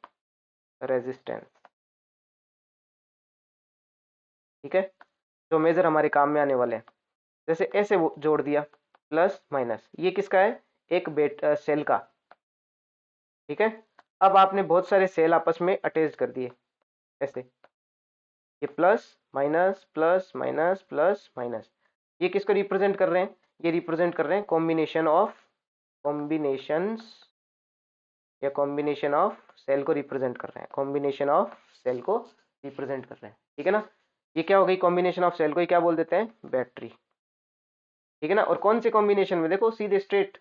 रेजिस्टेंस। ठीक है, जो मेजर हमारे काम में आने वाले हैं, जैसे ऐसे वो जोड़ दिया प्लस माइनस, ये किसका है, एक सेल का। ठीक है, अब आपने बहुत सारे सेल आपस में अटैच कर दिए ऐसे, ये plus minus plus minus plus minus, ये किसको रिप्रेजेंट कर रहे हैं, ये रिप्रेजेंट कर रहे हैं कॉम्बिनेशंस या कॉम्बिनेशन ऑफ सेल को रिप्रेजेंट कर रहे हैं, कॉम्बिनेशन ऑफ सेल को रिप्रेजेंट कर रहे हैं। ठीक है ना, ये क्या हो गई, कॉम्बिनेशन ऑफ सेल को ही क्या बोल देते हैं, बैटरी। ठीक है ना, और कौन से कॉम्बिनेशन में, देखो सीधे स्ट्रेट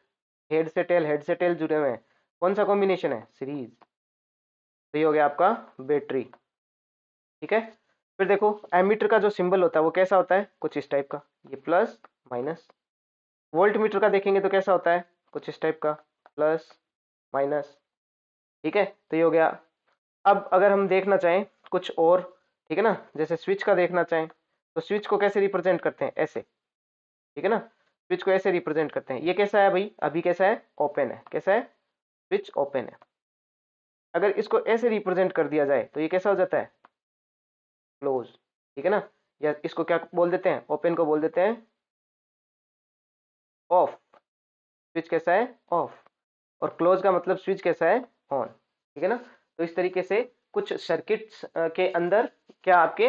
हेड से टेल जुड़े हुए हैं, कौन सा कॉम्बिनेशन है, सीरीज, तो ये हो गया आपका बैटरी। ठीक है, फिर देखो एमीटर का जो सिंबल होता है वो कैसा होता है, कुछ इस टाइप का, ये प्लस माइनस। वोल्ट मीटर का देखेंगे तो कैसा होता है, कुछ इस टाइप का, प्लस माइनस। ठीक है, तो ये हो गया। अब अगर हम देखना चाहें कुछ और, ठीक है ना, जैसे स्विच का देखना चाहें, तो स्विच को कैसे रिप्रेजेंट करते हैं, ऐसे। ठीक है ना, स्विच को ऐसे रिप्रेजेंट करते हैं, ये कैसा है भाई, अभी कैसा है, ओपन है, कैसा है, स्विच ओपन है। अगर इसको ऐसे रिप्रेजेंट कर दिया जाए तो ये कैसा हो जाता है, क्लोज। ठीक है ना, या इसको क्या बोल देते हैं, ओपन को बोल देते हैं ऑफ, स्विच कैसा है, ऑफ, और क्लोज का मतलब स्विच कैसा है, ऑन। ठीक है ना, तो इस तरीके से कुछ सर्किट्स के अंदर क्या आपके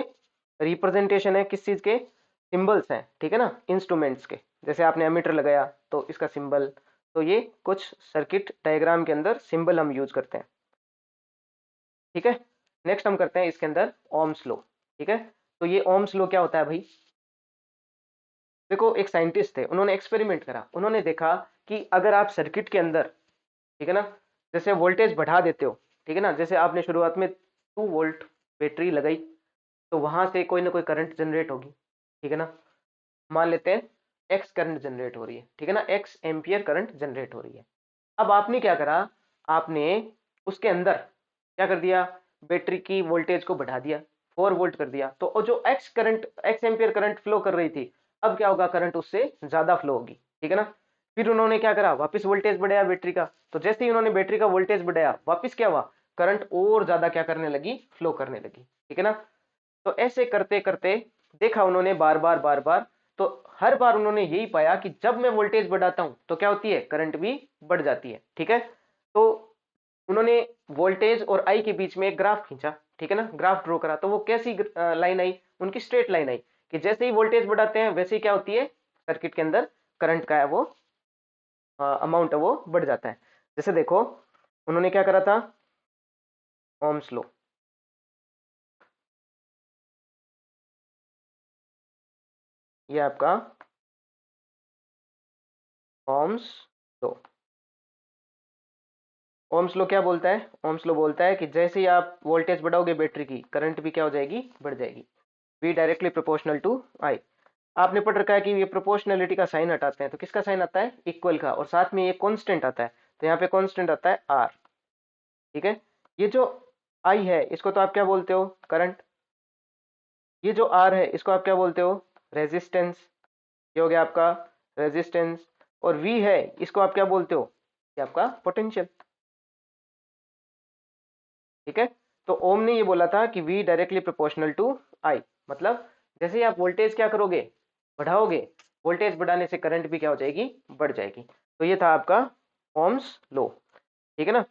रिप्रेजेंटेशन है, किस चीज के, सिंबल्स हैं। ठीक है ना, इंस्ट्रूमेंट्स के, जैसे आपने एमीटर लगाया तो इसका सिंबल, तो ये कुछ सर्किट डायग्राम के अंदर सिंबल हम यूज करते हैं। ठीक है, नेक्स्ट हम करते हैं इसके अंदर ओम्स लॉ। ठीक है, तो ये ओम्स लॉ क्या होता है भाई, देखो एक साइंटिस्ट थे, उन्होंने एक्सपेरिमेंट करा, उन्होंने देखा कि अगर आप सर्किट के अंदर, ठीक है ना, जैसे वोल्टेज बढ़ा देते हो, ठीक है ना, जैसे आपने शुरुआत में 2 वोल्ट बैटरी लगाई, तो वहां से कोई ना कोई करंट जनरेट होगी। ठीक है ना, मान लेते हैं एक्स करंट जनरेट हो रही है, ठीक है ना, एक्स एम्पियर करंट जनरेट हो रही है। अब आपने क्या करा, आपने उसके अंदर क्या कर दिया, बैटरी की वोल्टेज को बढ़ा दिया, 4 वोल्ट कर दिया, तो जो एक्स एम्पियर करंट फ्लो कर रही थी, अब क्या होगा, करंट उससे ज्यादा फ्लो होगी। ठीक है ना, फिर उन्होंने क्या करा, वापस वोल्टेज बढ़ाया बैटरी का, तो जैसे ही उन्होंने बैटरी का वोल्टेज बढ़ाया, वापस क्या हुआ, करंट और ज्यादा क्या करने लगी, फ्लो करने लगी। ठीक है ना, तो ऐसे करते करते देखा उन्होंने बार बार बार बार, तो हर बार उन्होंने यही पाया कि जब मैं वोल्टेज बढ़ाता हूं तो क्या होती है, करंट भी बढ़ जाती है। ठीक है, तो उन्होंने वोल्टेज और आई के बीच में एक ग्राफ खींचा, ठीक है ना, ग्राफ ड्रॉ करा, तो वो कैसी लाइन आई, उनकी स्ट्रेट लाइन आई, कि जैसे ही वोल्टेज बढ़ाते हैं वैसे ही क्या होती है, सर्किट के अंदर करंट का है वो अमाउंट है वो बढ़ जाता है। जैसे देखो उन्होंने क्या करा था, ओम्स लॉ, ये आपका ओम्स लॉ। ओम्स लॉ क्या बोलता है, ओम्स लॉ बोलता है कि जैसे ही आप वोल्टेज बढ़ाओगे बैटरी की, करंट भी क्या हो जाएगी, बढ़ जाएगी, वी डायरेक्टली प्रोपोर्शनल टू आई। आपने पढ़ रखा है कि ये प्रोपोर्शनलिटी का साइन हटाते हैं तो किसका साइन आता है, इक्वल का, और साथ में ये कांस्टेंट आता है, तो यहाँ पे कांस्टेंट आता है आर। ठीक है, ये जो आई है इसको तो आप क्या बोलते हो, करंट, ये जो आर है इसको आप क्या बोलते हो, रेजिस्टेंस, ये हो गया आपका रेजिस्टेंस, और वी है इसको आप क्या बोलते हो, ये आपका पोटेंशियल। ठीक है, तो ओम ने ये बोला था कि वी डायरेक्टली प्रोपोर्शनल टू आई, मतलब जैसे ही आप वोल्टेज क्या करोगे, बढ़ाओगे, वोल्टेज बढ़ाने से करंट भी क्या हो जाएगी, बढ़ जाएगी। तो ये था आपका ओम्स लॉ। ठीक है ना,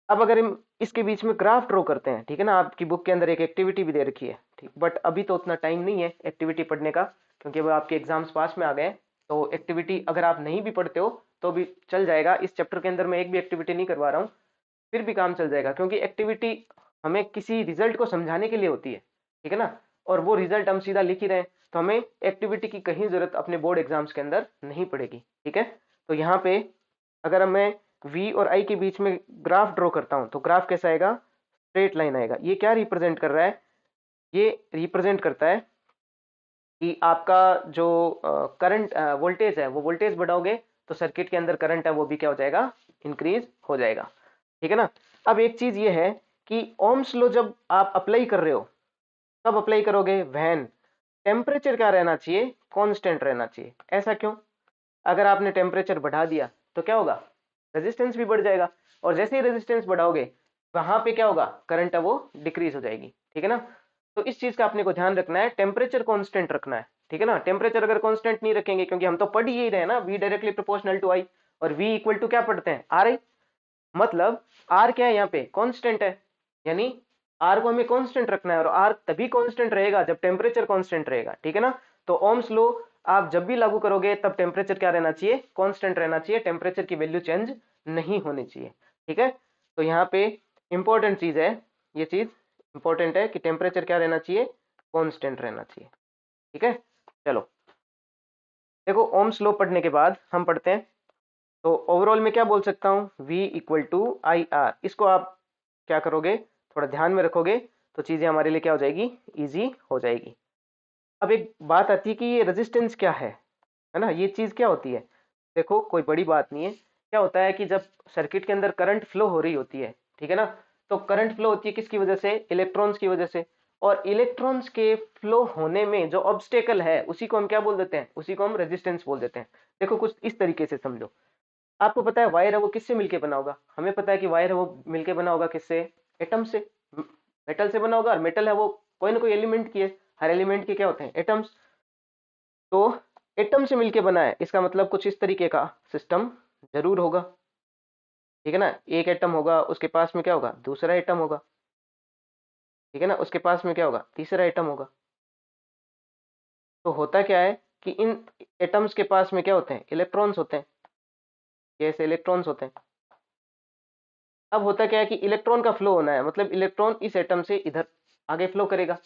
अब अगर हम इसके बीच में ग्राफ ड्रॉ करते हैं, ठीक है ना, आपकी बुक के अंदर एक एक्टिविटी भी दे रखी है, ठीक, बट अभी तो उतना टाइम नहीं है एक्टिविटी पढ़ने का, क्योंकि अब आपके एग्जाम्स पास में आ गए हैं, तो एक्टिविटी अगर आप नहीं भी पढ़ते हो तो भी चल जाएगा। इस चैप्टर के अंदर मैं एक भी एक्टिविटी नहीं करवा रहा हूँ, फिर भी काम चल जाएगा, क्योंकि एक्टिविटी हमें किसी रिजल्ट को समझाने के लिए होती है। ठीक है ना, और वो रिजल्ट हम सीधा लिख ही रहे हैं, तो हमें एक्टिविटी की कहीं जरूरत अपने बोर्ड एग्जाम्स के अंदर नहीं पड़ेगी। ठीक है, तो यहाँ पे अगर मैं v और i के बीच में ग्राफ ड्रॉ करता हूं तो ग्राफ कैसा आएगा, स्ट्रेट लाइन आएगा। ये क्या रिप्रेजेंट कर रहा है, ये रिप्रेजेंट करता है कि आपका जो करंट वोल्टेज है, वो वोल्टेज बढ़ाओगे तो सर्किट के अंदर करंट है वो भी क्या हो जाएगा, इंक्रीज हो जाएगा। ठीक है ना। अब एक चीज ये है कि ओम्स लॉ जब आप अप्लाई कर रहे हो, कब अप्लाई करोगे, व्हेन टेम्परेचर क्या रहना चाहिए, कांस्टेंट रहना चाहिए। ऐसा क्यों, अगर आपने टेम्परेचर बढ़ा दिया तो क्या होगा, रेजिस्टेंस भी बढ़ जाएगा, और जैसे ही रेजिस्टेंस बढ़ाओगे वहां पे क्या होगा, करंट है वो डिक्रीज हो जाएगी। ठीक है ना। तो इस चीज का अपने को ध्यान रखना है, टेम्परेचर कांस्टेंट रखना है। ठीक है ना, टेम्परेचर अगर कांस्टेंट नहीं रखेंगे, क्योंकि हम तो पढ़ ही रहे हैं ना, v directly proportional to i, और v इक्वल टू क्या पढ़ते हैं, आर आई, मतलब r क्या है यहाँ पे, कांस्टेंट है, यानी r को हमें कांस्टेंट रखना है, और r तभी कांस्टेंट रहेगा जब टेम्परेचर कांस्टेंट रहेगा। ठीक है ना। तो ओम्स लॉ आप जब भी लागू करोगे तब टेम्परेचर क्या रहना चाहिए, कांस्टेंट रहना चाहिए, टेम्परेचर की वैल्यू चेंज नहीं होनी चाहिए। ठीक है, तो यहाँ पे इंपॉर्टेंट चीज है, ये चीज इंपॉर्टेंट है कि टेम्परेचर क्या रहना चाहिए, कांस्टेंट रहना चाहिए। ठीक है, चलो देखो ओम्स लॉ पढ़ने के बाद हम पढ़ते हैं, तो ओवरऑल में क्या बोल सकता हूं, v equal to I R. इसको आप क्या करोगे, थोड़ा ध्यान में रखोगे तो चीजें हमारे लिए क्या हो जाएगी, इजी हो जाएगी। अब एक बात आती है कि ये रेजिस्टेंस क्या है ना, ये चीज क्या होती है। देखो कोई बड़ी बात नहीं है, क्या होता है कि जब सर्किट के अंदर करंट फ्लो हो रही होती है, ठीक है ना, तो करंट फ्लो होती है किसकी वजह से, इलेक्ट्रॉन्स की वजह से, और इलेक्ट्रॉन्स के फ्लो होने में जो ऑब्स्टेकल है उसी को हम क्या बोल देते हैं, उसी को हम रेजिस्टेंस बोल देते हैं। देखो कुछ इस तरीके से समझो, आपको पता है वायर है वो किससे मिलके बना होगा, हमें पता है कि वायर है वो मिलके बना होगा किससे, एटम से, मेटल से बना होगा, और मेटल है वो कोई ना कोई एलिमेंट की है, हर एलिमेंट के क्या होते हैं, एटम्स। तो एटम से मिलके बना है, इसका मतलब कुछ इस तरीके का सिस्टम जरूर होगा। ठीक है ना, एक एटम होगा, उसके पास में क्या होगा, दूसरा एटम होगा। ठीक है ना, उसके पास में क्या होगा, तीसरा एटम होगा। तो होता क्या है कि इन एटम्स के पास में क्या होते हैं, इलेक्ट्रॉन्स होते हैं, कैसे इलेक्ट्रॉन्स होते हैं। अब होता क्या है कि इलेक्ट्रॉन का फ्लो होना है, मतलब इलेक्ट्रॉन इस एटम से इधर आगे फ्लो करेगा।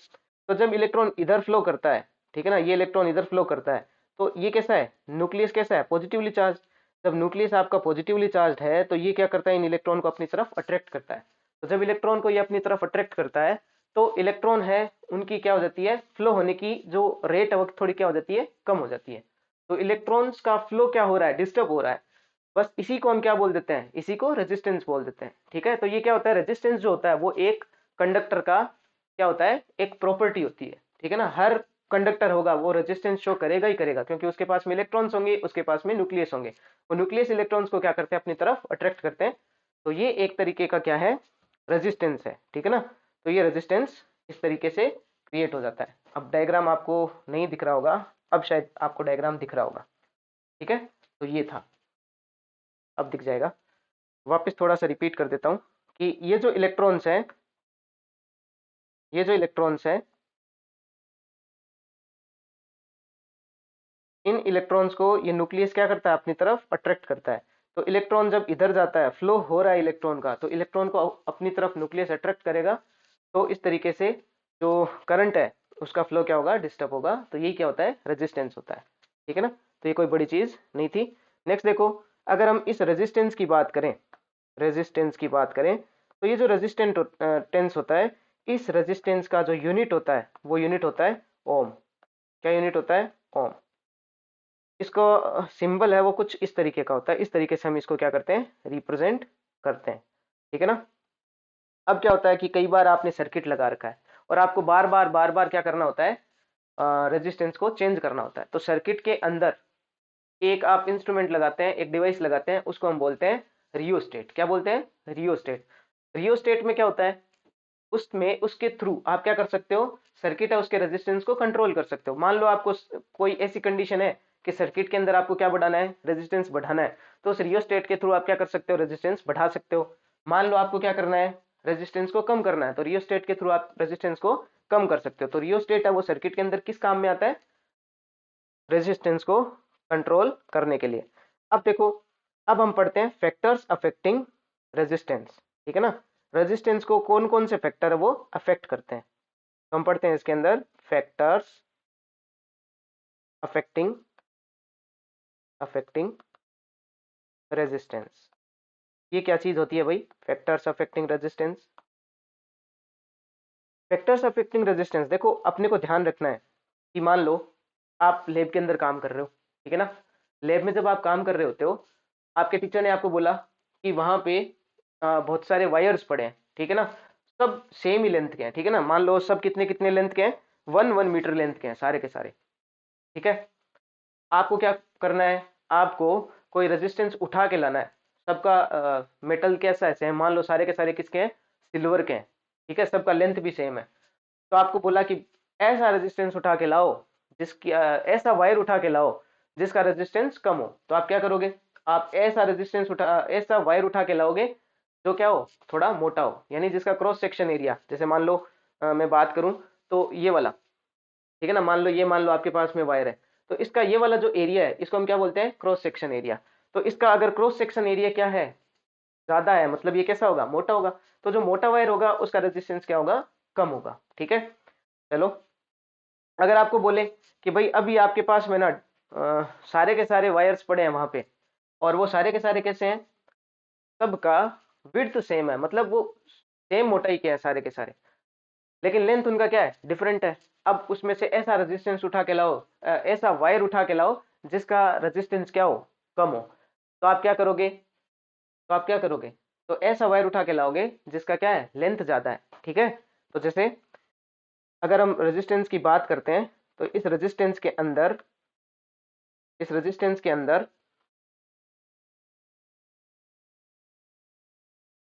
तो जब इलेक्ट्रॉन इधर फ्लो करता है, ठीक है ना, ये इलेक्ट्रॉन इधर फ्लो करता है, तो ये कैसा है, न्यूक्लियस कैसा है, पॉजिटिवली चार्ज। जब न्यूक्लियस आपका पॉजिटिवली चार्ज है तो ये क्या करता है, इन इलेक्ट्रॉन को अपनी तरफ अट्रैक्ट करता है। तो जब इलेक्ट्रॉन को ये अपनी तरफ अट्रैक्ट करता है तो इलेक्ट्रॉन है उनकी क्या हो जाती है, फ्लो होने की जो रेट है वो थोड़ी क्या हो जाती है, कम हो जाती है। तो इलेक्ट्रॉन्स का फ्लो क्या हो रहा है, डिस्टर्ब हो रहा है। बस इसी को हम क्या बोल देते हैं, इसी को रेजिस्टेंस बोल देते हैं। ठीक है, तो ये क्या होता है, रेजिस्टेंस जो होता है वो एक कंडक्टर का क्या होता है, एक प्रॉपर्टी होती है। ठीक है ना, हर कंडक्टर होगा वो रेजिस्टेंस शो करेगा ही करेगा, क्योंकि उसके पास में इलेक्ट्रॉन्स होंगे, उसके पास में न्यूक्लियस होंगे, वो न्यूक्लियस इलेक्ट्रॉन्स को क्या करते हैं, अपनी तरफ अट्रैक्ट करते हैं। तो ये एक तरीके का क्या है, रेजिस्टेंस है। ठीक है ना, तो ये रेजिस्टेंस इस तरीके से क्रिएट हो जाता है। अब डायग्राम आपको नहीं दिख रहा होगा, अब शायद आपको डायग्राम दिख रहा होगा। ठीक है, तो ये था, अब दिख जाएगा। वापस थोड़ा सा रिपीट कर देता हूं कि ये जो इलेक्ट्रॉन्स हैं, ये जो इलेक्ट्रॉन्स हैं, इन इलेक्ट्रॉन्स को ये न्यूक्लियस क्या करता है, अपनी तरफ अट्रैक्ट करता है। तो इलेक्ट्रॉन जब इधर जाता है, फ्लो हो रहा है इलेक्ट्रॉन का, तो इलेक्ट्रॉन को अपनी तरफ न्यूक्लियस अट्रैक्ट करेगा। तो इस तरीके से जो करंट है उसका फ्लो क्या होगा, डिस्टर्ब होगा। तो यही क्या होता है, रेजिस्टेंस होता है। ठीक है ना, तो ये कोई बड़ी चीज नहीं थी। नेक्स्ट देखो, अगर हम इस रेजिस्टेंस की बात करें, रेजिस्टेंस की बात करें, तो ये जो रेजिस्टेंट टेंस होता है, इस रेजिस्टेंस का जो यूनिट होता है वो यूनिट होता है ओम। क्या यूनिट होता है, ओम। इसको सिंबल है वो कुछ इस तरीके का होता है, इस तरीके से हम इसको क्या करते हैं, रिप्रेजेंट करते हैं। ठीक है ना। अब क्या होता है कि कई बार आपने सर्किट लगा रखा है और आपको बार बार क्या करना होता है, रेजिस्टेंस को चेंज करना होता है। तो सर्किट के अंदर एक आप इंस्ट्रूमेंट लगाते हैं, एक डिवाइस लगाते हैं, उसको हम बोलते हैं रियोस्टेट। क्या बोलते हैं, रियोस्टेट। रियोस्टेट में क्या होता है, उसमें उसके थ्रू आप क्या कर सकते हो, सर्किट है उसके रेजिस्टेंस को कंट्रोल कर सकते हो। मान लो आपको कोई ऐसी कंडीशन है कि सर्किट के अंदर आपको क्या बढ़ाना है, रेजिस्टेंस बढ़ाना है, तो उस रियोस्टेट के थ्रू आप क्या कर सकते हो, रेजिस्टेंस बढ़ा सकते हो। मान लो आपको क्या करना है, रेजिस्टेंस को कम करना है, तो रियोस्टेट के थ्रू आप रेजिस्टेंस को कम कर सकते हो। तो रियोस्टेट है वो सर्किट के अंदर किस काम में आता है, रेजिस्टेंस को कंट्रोल करने के लिए। अब देखो, अब हम पढ़ते हैं फैक्टर्स अफेक्टिंग रेजिस्टेंस। ठीक है ना, रेजिस्टेंस को कौन कौन से फैक्टर है वो अफेक्ट करते हैं। हम पढ़ते हैं इसके अंदर फैक्टर्स अफेक्टिंग रेजिस्टेंस। ये क्या चीज होती है भाई, factors affecting resistance. Factors affecting resistance, देखो अपने को ध्यान रखना है कि मान लो आप लैब के अंदर काम कर रहे हो, ठीक है ना। लैब में जब आप काम कर रहे होते हो, आपके टीचर ने आपको बोला कि वहां पे बहुत सारे वायर्स पड़े हैं, ठीक है ना। सब सेम ही लेंथ के हैं, ठीक है ना। मान लो सब कितने कितने लेंथ के हैं, 1 मीटर लेंथ के हैं सारे के सारे, ठीक है। आपको क्या करना है, आपको कोई रेजिस्टेंस उठा के लाना है। सबका मेटल कैसा है, सेम, मान लो सारे के सारे किसके हैं, सिल्वर के हैं, ठीक है। सबका लेंथ भी सेम है। तो आपको बोला कि ऐसा रेजिस्टेंस उठा के लाओ जिसकी ऐसा वायर उठा के लाओ जिसका रेजिस्टेंस कम हो। तो आप क्या करोगे, आप ऐसा वायर उठा के लाओगे जो क्या हो, थोड़ा मोटा हो, यानी जिसका क्रॉस सेक्शन एरिया, जैसे मान लो मैं बात करूं तो ये वाला, ठीक है ना। मान लो आपके पास में वायर है, तो इसका ये वाला जो एरिया है इसको हम क्या बोलते हैं, क्रॉस सेक्शन एरिया। तो इसका अगर क्रॉस सेक्शन एरिया क्या है, ज्यादा है, मतलब ये कैसा होगा, मोटा होगा। तो जो मोटा वायर होगा उसका रेजिस्टेंस क्या होगा, कम होगा, ठीक है। चलो, अगर आपको बोले कि भाई अभी आपके पास में ना सारे के सारे वायर्स पड़े हैं वहां पे, और वो सारे के सारे कैसे हैं, सबका विड्थ सेम है, मतलब वो सेम मोटाई के हैं सारे के सारे, लेकिन लेंथ उनका क्या है, डिफरेंट है। अब उसमें से ऐसा रेजिस्टेंस उठा के लाओ, ऐसा वायर उठा के लाओ जिसका रेजिस्टेंस क्या हो, कम हो। तो आप क्या करोगे, तो ऐसा वायर उठा के लाओगे जिसका क्या है, लेंथ ज्यादा है, ठीक है। तो जैसे अगर हम रेजिस्टेंस की बात करते हैं, तो इस रेजिस्टेंस के अंदर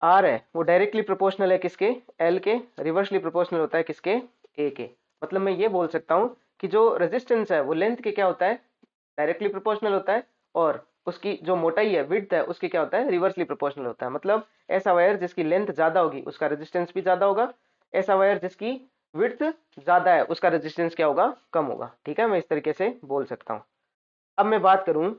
आर है, वो डायरेक्टली प्रोपोर्शनल है किसके, एल के, रिवर्सली प्रोपोर्शनल होता है किसके, ए के। मतलब मैं ये बोल सकता हूँ कि जो रेजिस्टेंस है वो लेंथ के क्या होता है, डायरेक्टली प्रोपोर्शनल होता है, और उसकी जो मोटाई है, विड्थ है, उसकी क्या होता है, रिवर्सली प्रोपोर्शनल होता है। मतलब ऐसा वायर जिसकी लेंथ ज्यादा होगी उसका रेजिस्टेंस भी ज्यादा होगा, ऐसा वायर जिसकी विड्थ ज्यादा है उसका रेजिस्टेंस क्या होगा, कम होगा, ठीक है। मैं इस तरीके से बोल सकता हूँ। अब मैं बात करूं,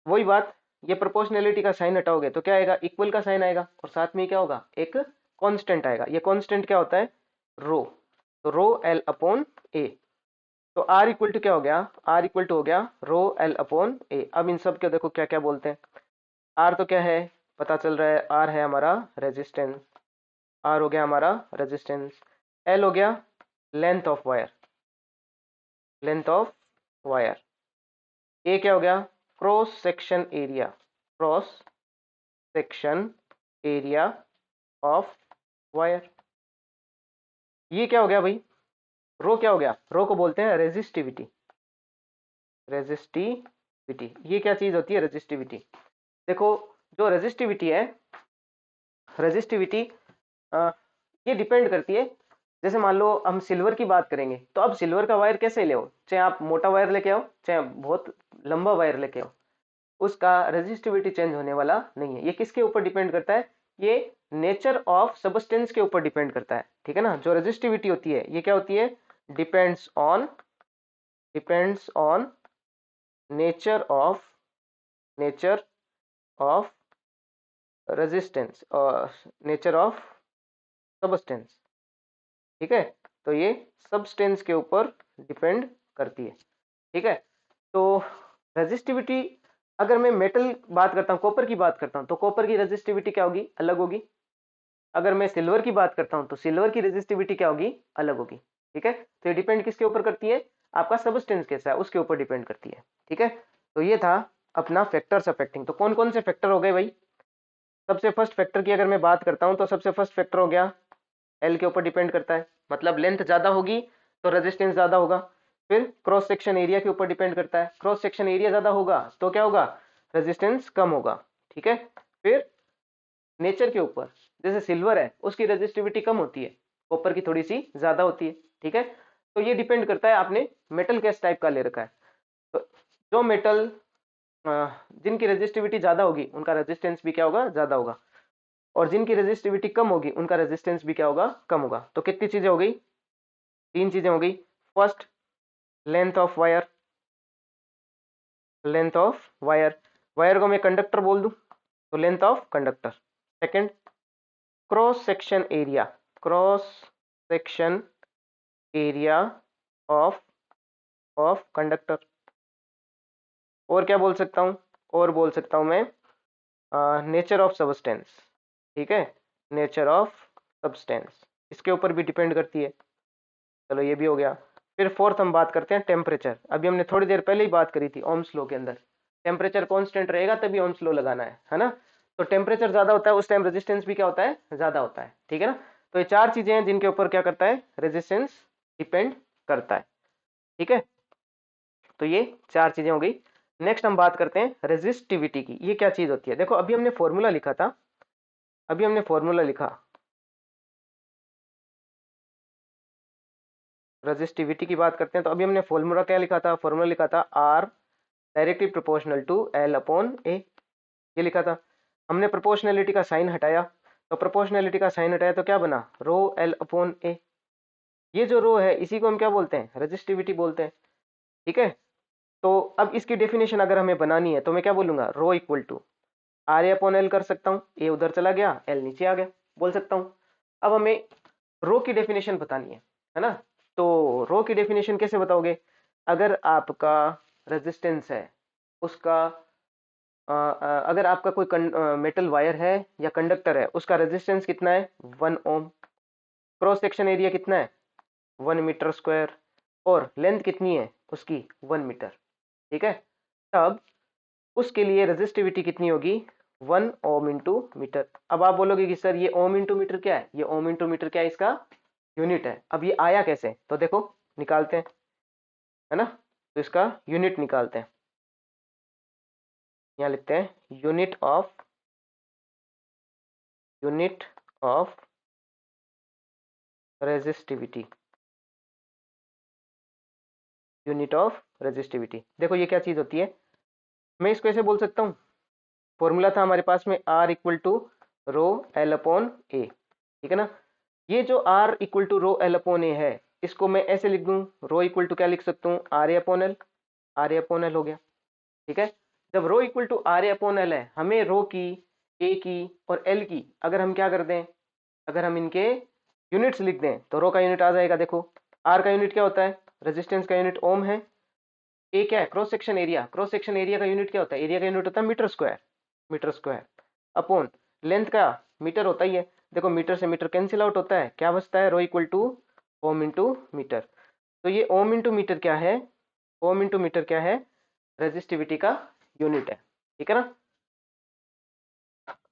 वही बात, ये प्रोपोर्शनैलिटी का साइन हटाओगे तो क्या आएगा, इक्वल का साइन आएगा, और साथ में क्या होगा, एक कांस्टेंट आएगा। ये कांस्टेंट क्या होता है, रो। तो रो एल अपॉन ए। तो आर इक्वल टू क्या हो गया, आर इक्वल टू हो गया रो एल अपॉन ए। अब इन सब के देखो क्या क्या बोलते हैं। आर तो क्या है, पता चल रहा है, आर है हमारा रेजिस्टेंस, आर हो गया हमारा रेजिस्टेंस। एल हो गया लेंथ ऑफ वायर, ए क्या हो गया, cross section area, cross section area of wire. ये क्या हो गया भाई, रो क्या हो गया, रो को बोलते हैं रेजिस्टिविटी। ये क्या चीज होती है, रेजिस्टिविटी। देखो, जो रेजिस्टिविटी ये डिपेंड करती है। जैसे मान लो हम सिल्वर की बात करेंगे, तो अब सिल्वर का वायर कैसे ले, चाहे आप मोटा वायर लेके आओ चाहे बहुत लंबा वायर लेके आओ, उसका रेजिस्टिविटी चेंज होने वाला नहीं है। ये किसके ऊपर डिपेंड करता है, ये नेचर ऑफ सबस्टेंस के ऊपर डिपेंड करता है, ठीक है ना। जो रेजिस्टिविटी होती है ये क्या होती है, depends on nature of resistance और नेचर ऑफ सबस्टेंस, ठीक है। तो ये सबस्टेंस के ऊपर डिपेंड करती है, ठीक है। तो रेजिस्टिविटी, अगर मैं मेटल बात करता हूँ, कॉपर की बात करता हूँ, तो कॉपर की रेजिस्टिविटी क्या होगी, अलग होगी। अगर मैं सिल्वर की बात करता हूँ तो सिल्वर की रेजिस्टिविटी क्या होगी, अलग होगी, ठीक है। तो ये डिपेंड किसके ऊपर करती है, आपका सबस्टेंस कैसा है उसके ऊपर डिपेंड करती है, ठीक है। तो ये था अपना फैक्टर्स अफेक्टिंग। तो कौन कौन से फैक्टर हो गए भाई, सबसे फर्स्ट फैक्टर की अगर मैं बात करता हूँ तो सबसे फर्स्ट फैक्टर हो गया एल के ऊपर डिपेंड करता है, मतलब लेंथ ज्यादा होगी तो रेजिस्टेंस ज्यादा होगा। फिर क्रॉस सेक्शन एरिया के ऊपर डिपेंड करता है, क्रॉस सेक्शन एरिया ज्यादा होगा तो क्या होगा, रेजिस्टेंस कम होगा, ठीक है। फिर नेचर के ऊपर, जैसे सिल्वर है उसकी रेजिस्टिविटी कम होती है, कॉपर की थोड़ी सी ज्यादा होती है, ठीक है। तो ये डिपेंड करता है आपने मेटल किस टाइप का ले रखा है। तो जो मेटल जिनकी रेजिस्टिविटी ज्यादा होगी उनका रेजिस्टेंस भी क्या होगा, ज्यादा होगा, और जिनकी रेजिस्टिविटी कम होगी उनका रेजिस्टेंस भी क्या होगा, कम होगा। तो कितनी चीजें हो गई, 3 चीजें हो गई। First, length of wire, wire को मैं कंडक्टर बोल दूं तो length of conductor. Second, cross section area, area of conductor. और क्या बोल सकता हूँ, और बोल सकता हूँ मैं नेचर ऑफ सब्सटेंस। ठीक है, नेचर ऑफ सब्सटेंस इसके ऊपर भी डिपेंड करती है। चलो ये भी हो गया। फिर फोर्थ हम बात करते हैं टेम्परेचर। अभी हमने थोड़ी देर पहले ही बात करी थी ओम्स लॉ के अंदर, टेम्परेचर कांस्टेंट रहेगा तभी ओम्स लॉ लगाना है ना। तो टेम्परेचर ज्यादा होता है उस टाइम रेजिस्टेंस भी क्या होता है, ज्यादा होता है। ठीक है ना। तो ये चार चीजें हैं जिनके ऊपर क्या करता है, रेजिस्टेंस डिपेंड करता है। ठीक है, तो ये चार चीजें हो गई। नेक्स्ट हम बात करते हैं रेजिस्टिविटी की। ये क्या चीज होती है, देखो अभी हमने फॉर्मूला लिखा था, अभी हमने फॉर्मूला लिखा रेजिस्टिविटी की बात करते हैं। तो अभी हमने फॉर्मूला क्या लिखा था, फॉर्मूला लिखा था R directly proportional to L upon A, ये लिखा था। हमने प्रोपोर्शनलिटी का साइन हटाया, तो प्रोपोर्शनलिटी का साइन हटाया तो क्या बना, रो एल अपॉन ए। ये जो रो है इसी को हम क्या बोलते हैं, रेजिस्टिविटी बोलते हैं। ठीक है, तो अब इसकी डेफिनेशन अगर हमें बनानी है तो मैं क्या बोलूंगा, rho equal to R A upon L कर सकता हूँ, ए उधर चला गया एल नीचे आ गया, बोल सकता हूँ। अब हमें रो की डेफिनेशन बतानी है ना। तो रो की डेफिनेशन कैसे बताओगे, अगर आपका रेजिस्टेंस है उसका अगर आपका कोई मेटल वायर है या कंडक्टर है उसका रेजिस्टेंस कितना है, 1 ओम, क्रॉस सेक्शन एरिया कितना है, 1 मीटर स्क्वायर, और लेंथ कितनी है उसकी, 1 मीटर। ठीक है, तब उसके लिए रेजिस्टिविटी कितनी होगी, 1 ओम इंटू मीटर। अब आप बोलोगे कि सर ये ओम इंटू मीटर क्या है, ये ओम इंटू मीटर क्या है, इसका यूनिट है। अब ये आया कैसे, तो देखो निकालते हैं, है ना। तो इसका यूनिट निकालते हैं, यहाँ लिखते हैं unit of resistivity, unit of resistivity. देखो ये क्या चीज होती है, मैं इसको ऐसे बोल सकता हूँ, फॉर्मूला था हमारे पास में R equal to rho L upon A. ठीक है ना, ये जो R equal to rho L upon A है इसको मैं ऐसे लिख दूं, रो इक्वल टू क्या लिख सकता हूँ, R A upon L, R A upon L हो गया। ठीक है, जब rho equal to R A upon L है, हमें रो की, ए की और एल की अगर हम क्या कर दें, अगर हम इनके यूनिट्स लिख दें तो रो का यूनिट आ जाएगा। देखो आर का यूनिट क्या होता है, रेजिस्टेंस का यूनिट ओम है, ए क्या है, cross section area, cross section area का यूनिट क्या होता है, एरिया का यूनिट होता है metre square, metre square upon length का मीटर होता ही है। देखो मीटर से मीटर कैंसिल आउट होता है, क्या बचता है, rho equal to ohm into metre. तो ये ओम इंटू मीटर क्या है, ओम इंटू मीटर क्या है, रेजिस्टिविटी का यूनिट है। ठीक है ना।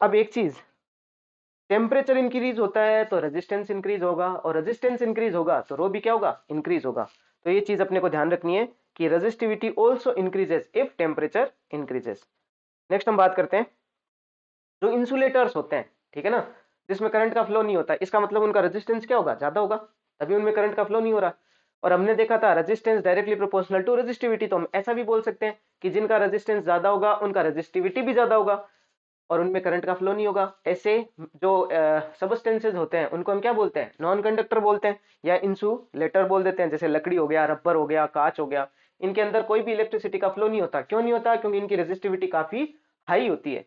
अब एक चीज, टेम्परेचर इंक्रीज होता है तो रेजिस्टेंस इंक्रीज होगा, और रेजिस्टेंस इंक्रीज होगा तो रो भी क्या होगा, इंक्रीज होगा। तो ये चीज अपने को ध्यान रखनी है कि resistivity also increases if temperature increases. Next हम बात करते हैं जो इंसुलेटर्स होते हैं, ठीक है ना, जिसमें करंट का फ्लो नहीं होता, इसका मतलब उनका रेजिस्टेंस क्या होगा, ज्यादा होगा, तभी उनमें करंट का फ्लो नहीं हो रहा। और हमने देखा था resistance directly proportional to resistivity, तो हम ऐसा भी बोल सकते हैं कि जिनका रेजिस्टेंस ज्यादा होगा उनका रेजिस्टिविटी भी ज्यादा होगा और उनमें करंट का फ्लो नहीं होगा। ऐसे जो सबस्टेंसेज होते हैं उनको हम क्या बोलते हैं, नॉन कंडक्टर बोलते हैं या इंसुलेटर बोल देते हैं। जैसे लकड़ी हो गया, रबर हो गया, कांच हो गया, इनके अंदर कोई भी इलेक्ट्रिसिटी का फ्लो नहीं होता। क्यों नहीं होता, क्योंकि इनकी रेजिस्टिविटी काफी हाई होती है।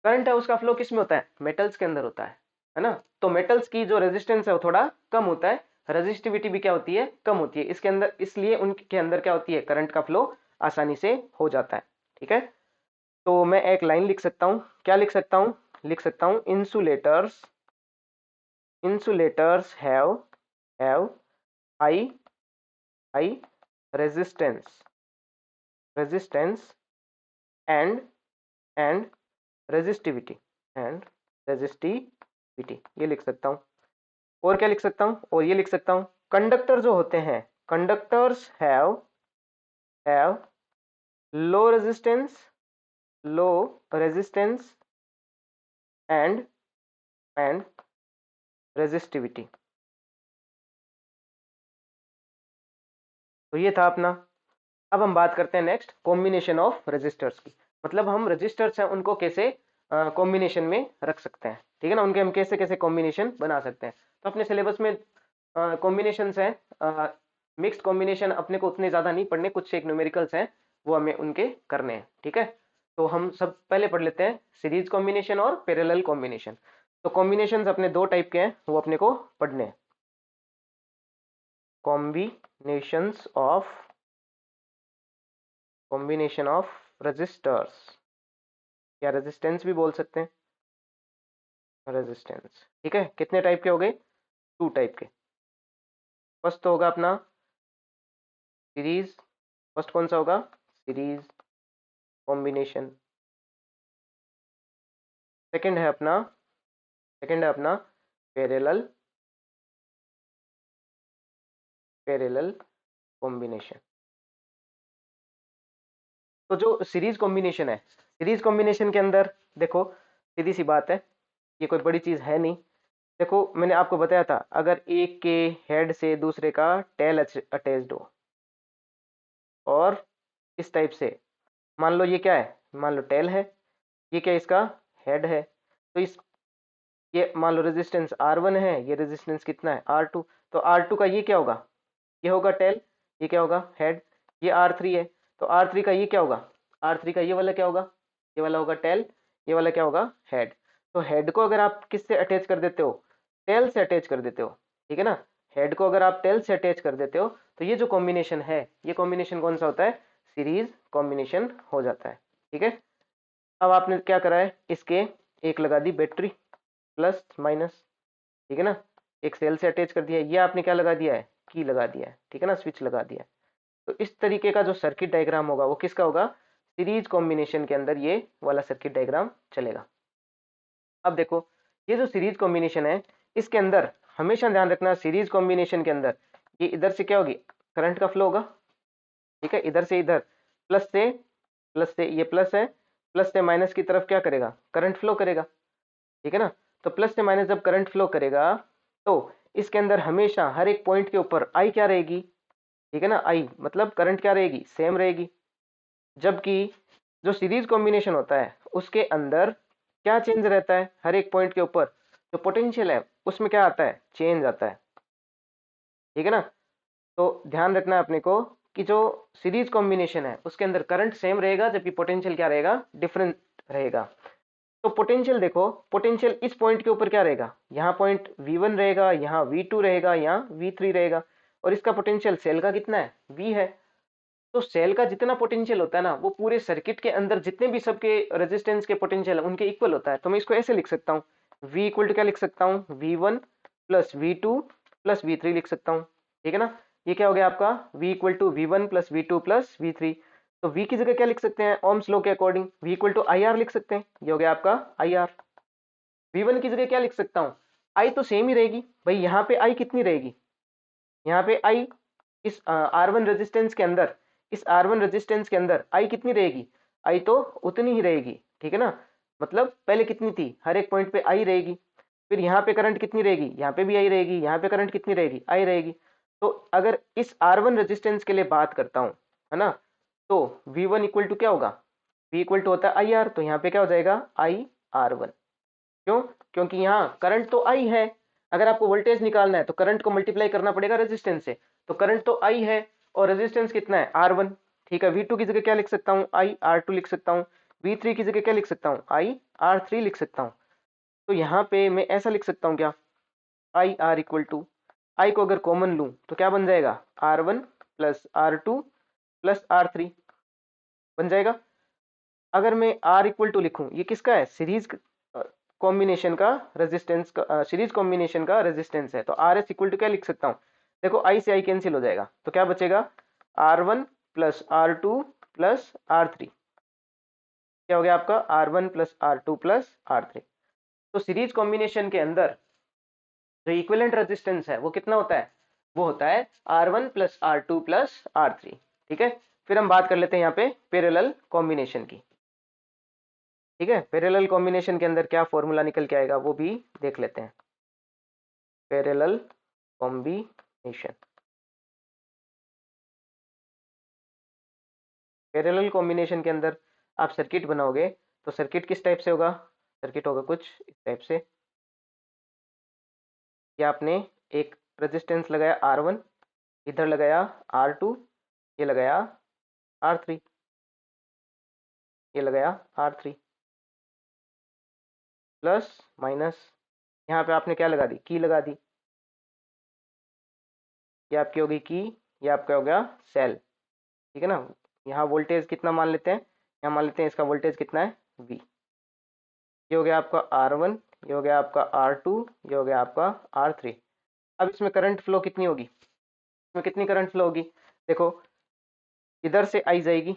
करंट है उसका फ्लो किस में होता है, मेटल्स के अंदर होता है ना। तो मेटल्स की जो रेजिस्टेंस है वो थोड़ा कम होता है, रेजिस्टिविटी भी क्या होती है, कम होती है इसके अंदर, इसलिए उनके अंदर क्या होती है, करंट का फ्लो आसानी से हो जाता है। ठीक है, तो मैं एक लाइन लिख सकता हूं, क्या लिख सकता हूं, लिख सकता हूं insulators have high high resistance and and resistivity and resistivity, ये लिख सकता हूं। और क्या लिख सकता हूं, और ये लिख सकता हूं, कंडक्टर जो होते हैं, conductors have low resistance low resistance and and resistivity. तो ये था अपना। अब हम बात करते हैं नेक्स्ट कॉम्बिनेशन ऑफ रेजिस्टर्स की, मतलब हम रेजिस्टर्स हैं उनको कैसे कॉम्बिनेशन में रख सकते हैं। ठीक है ना, उनके हम कैसे कैसे कॉम्बिनेशन बना सकते हैं। तो अपने सिलेबस में कॉम्बिनेशंस हैं, मिक्स्ड कॉम्बिनेशन अपने को उतने ज़्यादा नहीं पढ़ने, कुछ एक न्यूमेरिकल्स हैं वो हमें उनके करने हैं। ठीक है, तो हम सब पहले पढ़ लेते हैं सीरीज कॉम्बिनेशन और पैरेलल कॉम्बिनेशन। तो कॉम्बिनेशंस अपने दो टाइप के हैं, वो अपने को पढ़ने हैं। कॉम्बिनेशन ऑफ रजिस्टर्स, या रेजिस्टेंस भी बोल सकते हैं, रेजिस्टेंस। ठीक है, कितने टाइप के हो गए? 2 टाइप के। फर्स्ट तो होगा अपना सीरीज, फर्स्ट कौन सा होगा? Series combination. सेकंड है अपना पैरेलल कॉम्बिनेशन। तो जो सीरीज कॉम्बिनेशन है, सीरीज कॉम्बिनेशन के अंदर देखो, सीधी सी बात है, ये कोई बड़ी चीज है नहीं। देखो मैंने आपको बताया था, अगर एक के हेड से दूसरे का टेल अटैच्ड हो, और इस टाइप से, मान लो ये क्या है, मान लो टेल है, ये क्या इसका हेड है, तो इस ये मान लो रेजिस्टेंस R1 है, ये रेजिस्टेंस कितना है R2, तो R2 का ये क्या होगा, ये होगा टेल, ये क्या होगा हेड, ये R3 है, तो R3 का ये क्या होगा, R3 का ये वाला क्या होगा, ये वाला होगा टेल, ये वाला क्या होगा हेड। तो हेड को अगर आप किससे अटैच कर देते हो, टेल से अटैच कर देते हो, ठीक है ना, हेड को अगर आप टेल से अटैच कर देते हो, तो ये जो कॉम्बिनेशन है, ये कॉम्बिनेशन कौन सा होता है? सीरीज कॉम्बिनेशन हो जाता है। ठीक है, अब आपने क्या करा है, इसके एक लगा दी बैटरी प्लस माइनस, ठीक है ना, एक सेल से अटैच कर दिया, ये आपने क्या लगा दिया है, की लगा दिया है, ठीक है ना, स्विच लगा दिया है। तो इस तरीके का जो सर्किट डायग्राम होगा वो किसका होगा? सीरीज कॉम्बिनेशन के अंदर ये वाला सर्किट डायग्राम चलेगा। अब देखो, ये जो सीरीज कॉम्बिनेशन है, इसके अंदर हमेशा ध्यान रखना, सीरीज कॉम्बिनेशन के अंदर ये इधर से क्या होगी, करंट का फ्लो होगा, ठीक है, इधर से इधर, प्लस से ये प्लस है, प्लस से माइनस की तरफ क्या करेगा, करंट फ्लो करेगा, ठीक है ना। तो प्लस से माइनस जब करंट फ्लो करेगा, तो इसके अंदर हमेशा हर एक पॉइंट के ऊपर आई क्या रहेगी, ठीक है ना, आई मतलब करंट क्या रहेगी, सेम रहेगी। जबकि जो सीरीज कॉम्बिनेशन होता है उसके अंदर क्या चेंज रहता है, हर एक पॉइंट के ऊपर जो पोटेंशियल है उसमें क्या आता है, चेंज आता है, ठीक है ना। तो ध्यान रखना है अपने को कि जो सीरीज कॉम्बिनेशन है उसके अंदर करंट सेम रहेगा, जबकि पोटेंशियल क्या रहेगा, डिफरेंट रहेगा। तो पोटेंशियल देखो, पोटेंशियल इस पॉइंट के ऊपर क्या रहेगा, यहाँ पॉइंट V1 रहेगा, यहाँ V2 रहेगा, यहाँ V3 रहेगा, और इसका पोटेंशियल सेल का कितना है, V है। तो सेल का जितना पोटेंशियल होता है ना, वो पूरे सर्किट के अंदर जितने भी सबके रेजिस्टेंस के पोटेंशियल है उनके इक्वल होता है। तो मैं इसको ऐसे लिख सकता हूँ, V इक्वल टू क्या लिख सकता हूँ, V1 plus V2 plus V3 लिख सकता हूँ, ठीक है ना। ये क्या हो गया आपका, V equal to V1 plus V2 plus V3। तो V की जगह क्या लिख सकते हैं, ओम्स लॉ के according V equal to IR लिख सकते हैं, ये हो गया आपका IR। V1 की जगह क्या लिख सकता हूँ, I तो सेम ही रहेगी भाई, यहाँ पे I कितनी रहेगी, यहाँ पे I इस R1 रेजिस्टेंस के अंदर, इस R1 रेजिस्टेंस के अंदर आई कितनी रहेगी, आई तो उतनी ही रहेगी, ठीक है ना। मतलब पहले कितनी थी, हर एक पॉइंट पे आई रहेगी। फिर यहाँ पे करंट कितनी रहेगी, यहाँ पे भी आई रहेगी, यहाँ पे करंट कितनी रहेगी, आई रहेगी। तो अगर इस R1 रेजिस्टेंस के लिए बात करता हूँ, है ना, तो V1 इक्वल टू क्या होगा, V इक्वल टू होता है IR, तो यहाँ पे क्या हो जाएगा, IR1। क्यों? क्योंकि यहाँ करंट तो आई है, अगर आपको वोल्टेज निकालना है तो करंट को मल्टीप्लाई करना पड़ेगा रेजिस्टेंस से, तो करंट तो आई है और रेजिस्टेंस कितना है, R1। ठीक है, V2 की जगह क्या लिख सकता हूँ, IR2 लिख सकता हूँ, V3 की जगह क्या लिख सकता हूँ, IR3 लिख सकता हूँ। तो यहाँ पे मैं ऐसा लिख सकता हूँ क्या, IR इक्वल टू, आई को अगर कॉमन लूँ तो क्या बन जाएगा, R1 plus R2 plus R3 बन जाएगा। अगर मैं R इक्वल टू लिखूँ, ये किसका है, सीरीज कॉम्बिनेशन का रेजिस्टेंस का, सीरीज कॉम्बिनेशन का रेजिस्टेंस है, तो आर एस इक्वल टू क्या लिख सकता हूँ, देखो आई से आई कैंसिल हो जाएगा, तो क्या बचेगा, R1 plus R2 plus R3, क्या हो गया आपका, R1 plus R2 plus R3। तो सीरीज कॉम्बिनेशन के अंदर जो इक्विवेलेंट रेजिस्टेंस है वो कितना होता है, वो होता है R1 plus R2 plus R3। ठीक है, फिर हम बात कर लेते हैं यहाँ पे पैरेलल कॉम्बिनेशन की। ठीक है, पैरेलल कॉम्बिनेशन के अंदर क्या फॉर्मूला निकल के आएगा वो भी देख लेते हैं। पैरेलल कॉम्बिनेशन, पैरेलल कॉम्बिनेशन के अंदर आप सर्किट बनाओगे तो सर्किट किस टाइप से होगा, सर्किट होगा कुछ इस टाइप से, या आपने एक रेजिस्टेंस लगाया R1, इधर लगाया R2, ये लगाया R3, ये लगाया R3, प्लस माइनस, यहाँ पे आपने क्या लगा दी, की लगा दी, ये आपकी होगी की, ये आपका हो गया सेल, ठीक है ना। यहाँ वोल्टेज कितना मान लेते हैं, यहाँ मान लेते हैं इसका वोल्टेज कितना है V। ये हो गया आपका R1, ये हो गया आपका R2, ये हो गया आपका R3। अब इसमें करंट फ्लो कितनी होगी, इसमें कितनी करंट फ्लो होगी, देखो इधर से आई जाएगी,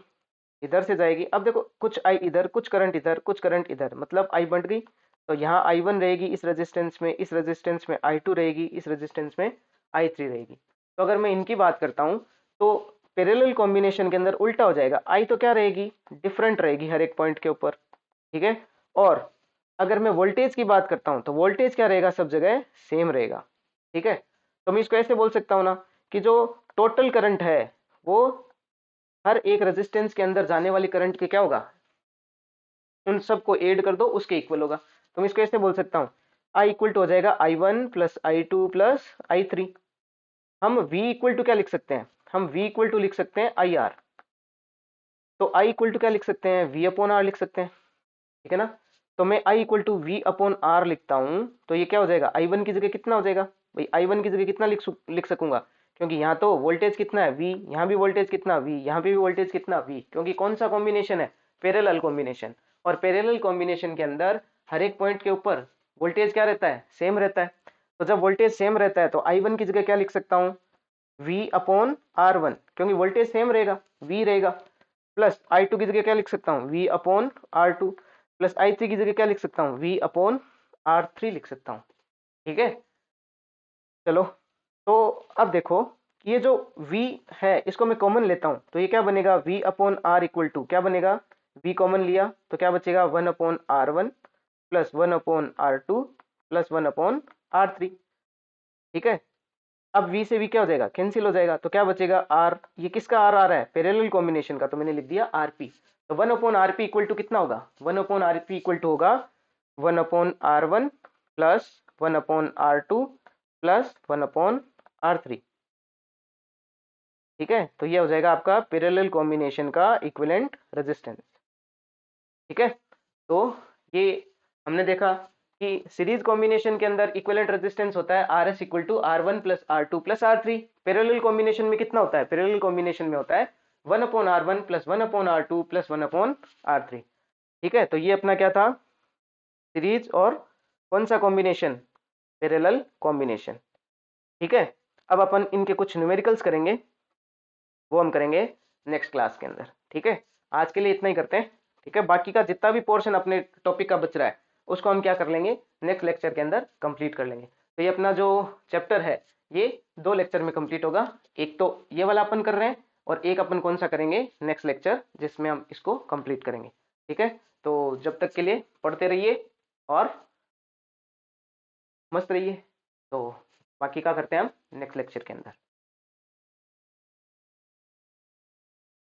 इधर से जाएगी। अब देखो कुछ आई इधर, कुछ करंट इधर, कुछ करंट इधर, मतलब आई बंट गई। तो यहाँ I1 रहेगी इस रेजिस्टेंस में, इस रेजिस्टेंस में I2 रहेगी, इस रेजिस्टेंस में I3 रहेगी। तो अगर मैं इनकी बात करता हूँ तो पैरेलल कॉम्बिनेशन के अंदर उल्टा हो जाएगा, आई तो क्या रहेगी, डिफरेंट रहेगी हर एक पॉइंट के ऊपर, ठीक है। और अगर मैं वोल्टेज की बात करता हूँ तो वोल्टेज क्या रहेगा, सब जगह सेम रहेगा, ठीक है। तो मैं इसको ऐसे बोल सकता हूँ ना कि जो टोटल करंट है वो हर एक रेजिस्टेंस के अंदर जाने वाली करंट के क्या होगा, उन सबको ऐड कर दो उसके इक्वल होगा। तो मैं इसको ऐसे बोल सकता हूँ, आई इक्वल टू हो जाएगा I1 plus I2 plus I3। हम V इक्वल टू क्या लिख सकते हैं, हम V इक्वल टू लिख सकते हैं IR। तो I इक्वल टू क्या लिख सकते हैं, V अपॉन R लिख सकते हैं, ठीक है ना। तो मैं I equal to V upon R लिखता हूं तो ये क्या हो जाएगा, I1 की जगह कितना हो जाएगा भाई, I1 की जगह कितना लिख सकूंगा, क्योंकि यहाँ तो वोल्टेज कितना है V, यहाँ भी वोल्टेज कितना V, यहाँ पे भी वोल्टेज कितना V, क्योंकि कौन सा कॉम्बिनेशन है, पैरेलल कॉम्बिनेशन। और पैरेलल कॉम्बिनेशन के अंदर हर एक पॉइंट के ऊपर वोल्टेज क्या रहता है, सेम रहता है। तो जब वोल्टेज सेम रहता है तो I1 की जगह क्या लिख सकता हूँ, V अपॉन R1, क्योंकि वोल्टेज सेम रहेगा, V रहेगा। प्लस I2 की जगह क्या लिख सकता हूँ, V upon R2। Plus I3 की जगह क्या लिख सकता हूँ, V अपॉन R3 लिख सकता हूँ, ठीक है। चलो तो अब देखो ये जो V है इसको मैं कॉमन लेता हूँ तो ये क्या बनेगा, V upon R equal to क्या बनेगा, V कॉमन लिया तो क्या बचेगा, 1 upon R1 plus 1 upon R2 plus 1 upon R3, ठीक है। अब V से V क्या हो जाएगा, कैंसिल हो जाएगा, तो क्या बचेगा R, ये किसका R आ रहा है, पैरेलल कॉम्बिनेशन का, तो मैंने लिख दिया RP। तो 1 अपॉन RP इक्वल टू कितना होगा, 1 अपॉन RP इक्वल टू होगा 1 upon R1 plus 1 upon R2 plus 1 upon R3, ठीक है। तो ये हो जाएगा आपका पैरेलल कॉम्बिनेशन का इक्विवेलेंट रेजिस्टेंस, ठीक है। तो ये हमने देखा कि सीरीज कॉम्बिनेशन के अंदर इक्विवेलेंट रेजिस्टेंस होता है RS equal to R1 plus R2 plus R3। Parallel combination में कितना होता है, पैरेलल कॉम्बिनेशन में होता है 1 upon R1 plus 1 upon R2 plus 1 upon R3, ठीक है। तो ये अपना क्या था, सीरीज और कौन सा कॉम्बिनेशन, पैरेलल कॉम्बिनेशन, ठीक है। अब अपन इनके कुछ न्यूमेरिकल्स करेंगे, वो हम करेंगे नेक्स्ट क्लास के अंदर, ठीक है। आज के लिए इतना ही करते हैं, ठीक है। बाकी का जितना भी पोर्शन अपने टॉपिक का बच रहा है उसको हम क्या कर लेंगे, नेक्स्ट लेक्चर के अंदर कंप्लीट कर लेंगे। तो ये अपना जो चैप्टर है ये 2 लेक्चर में कंप्लीट होगा, एक तो ये वाला अपन कर रहे हैं और एक अपन कौन सा करेंगे नेक्स्ट लेक्चर जिसमें हम इसको कंप्लीट करेंगे, ठीक है। तो जब तक के लिए पढ़ते रहिए और मस्त रहिए। तो बाकी का करते हैं हम नेक्स्ट लेक्चर के अंदर।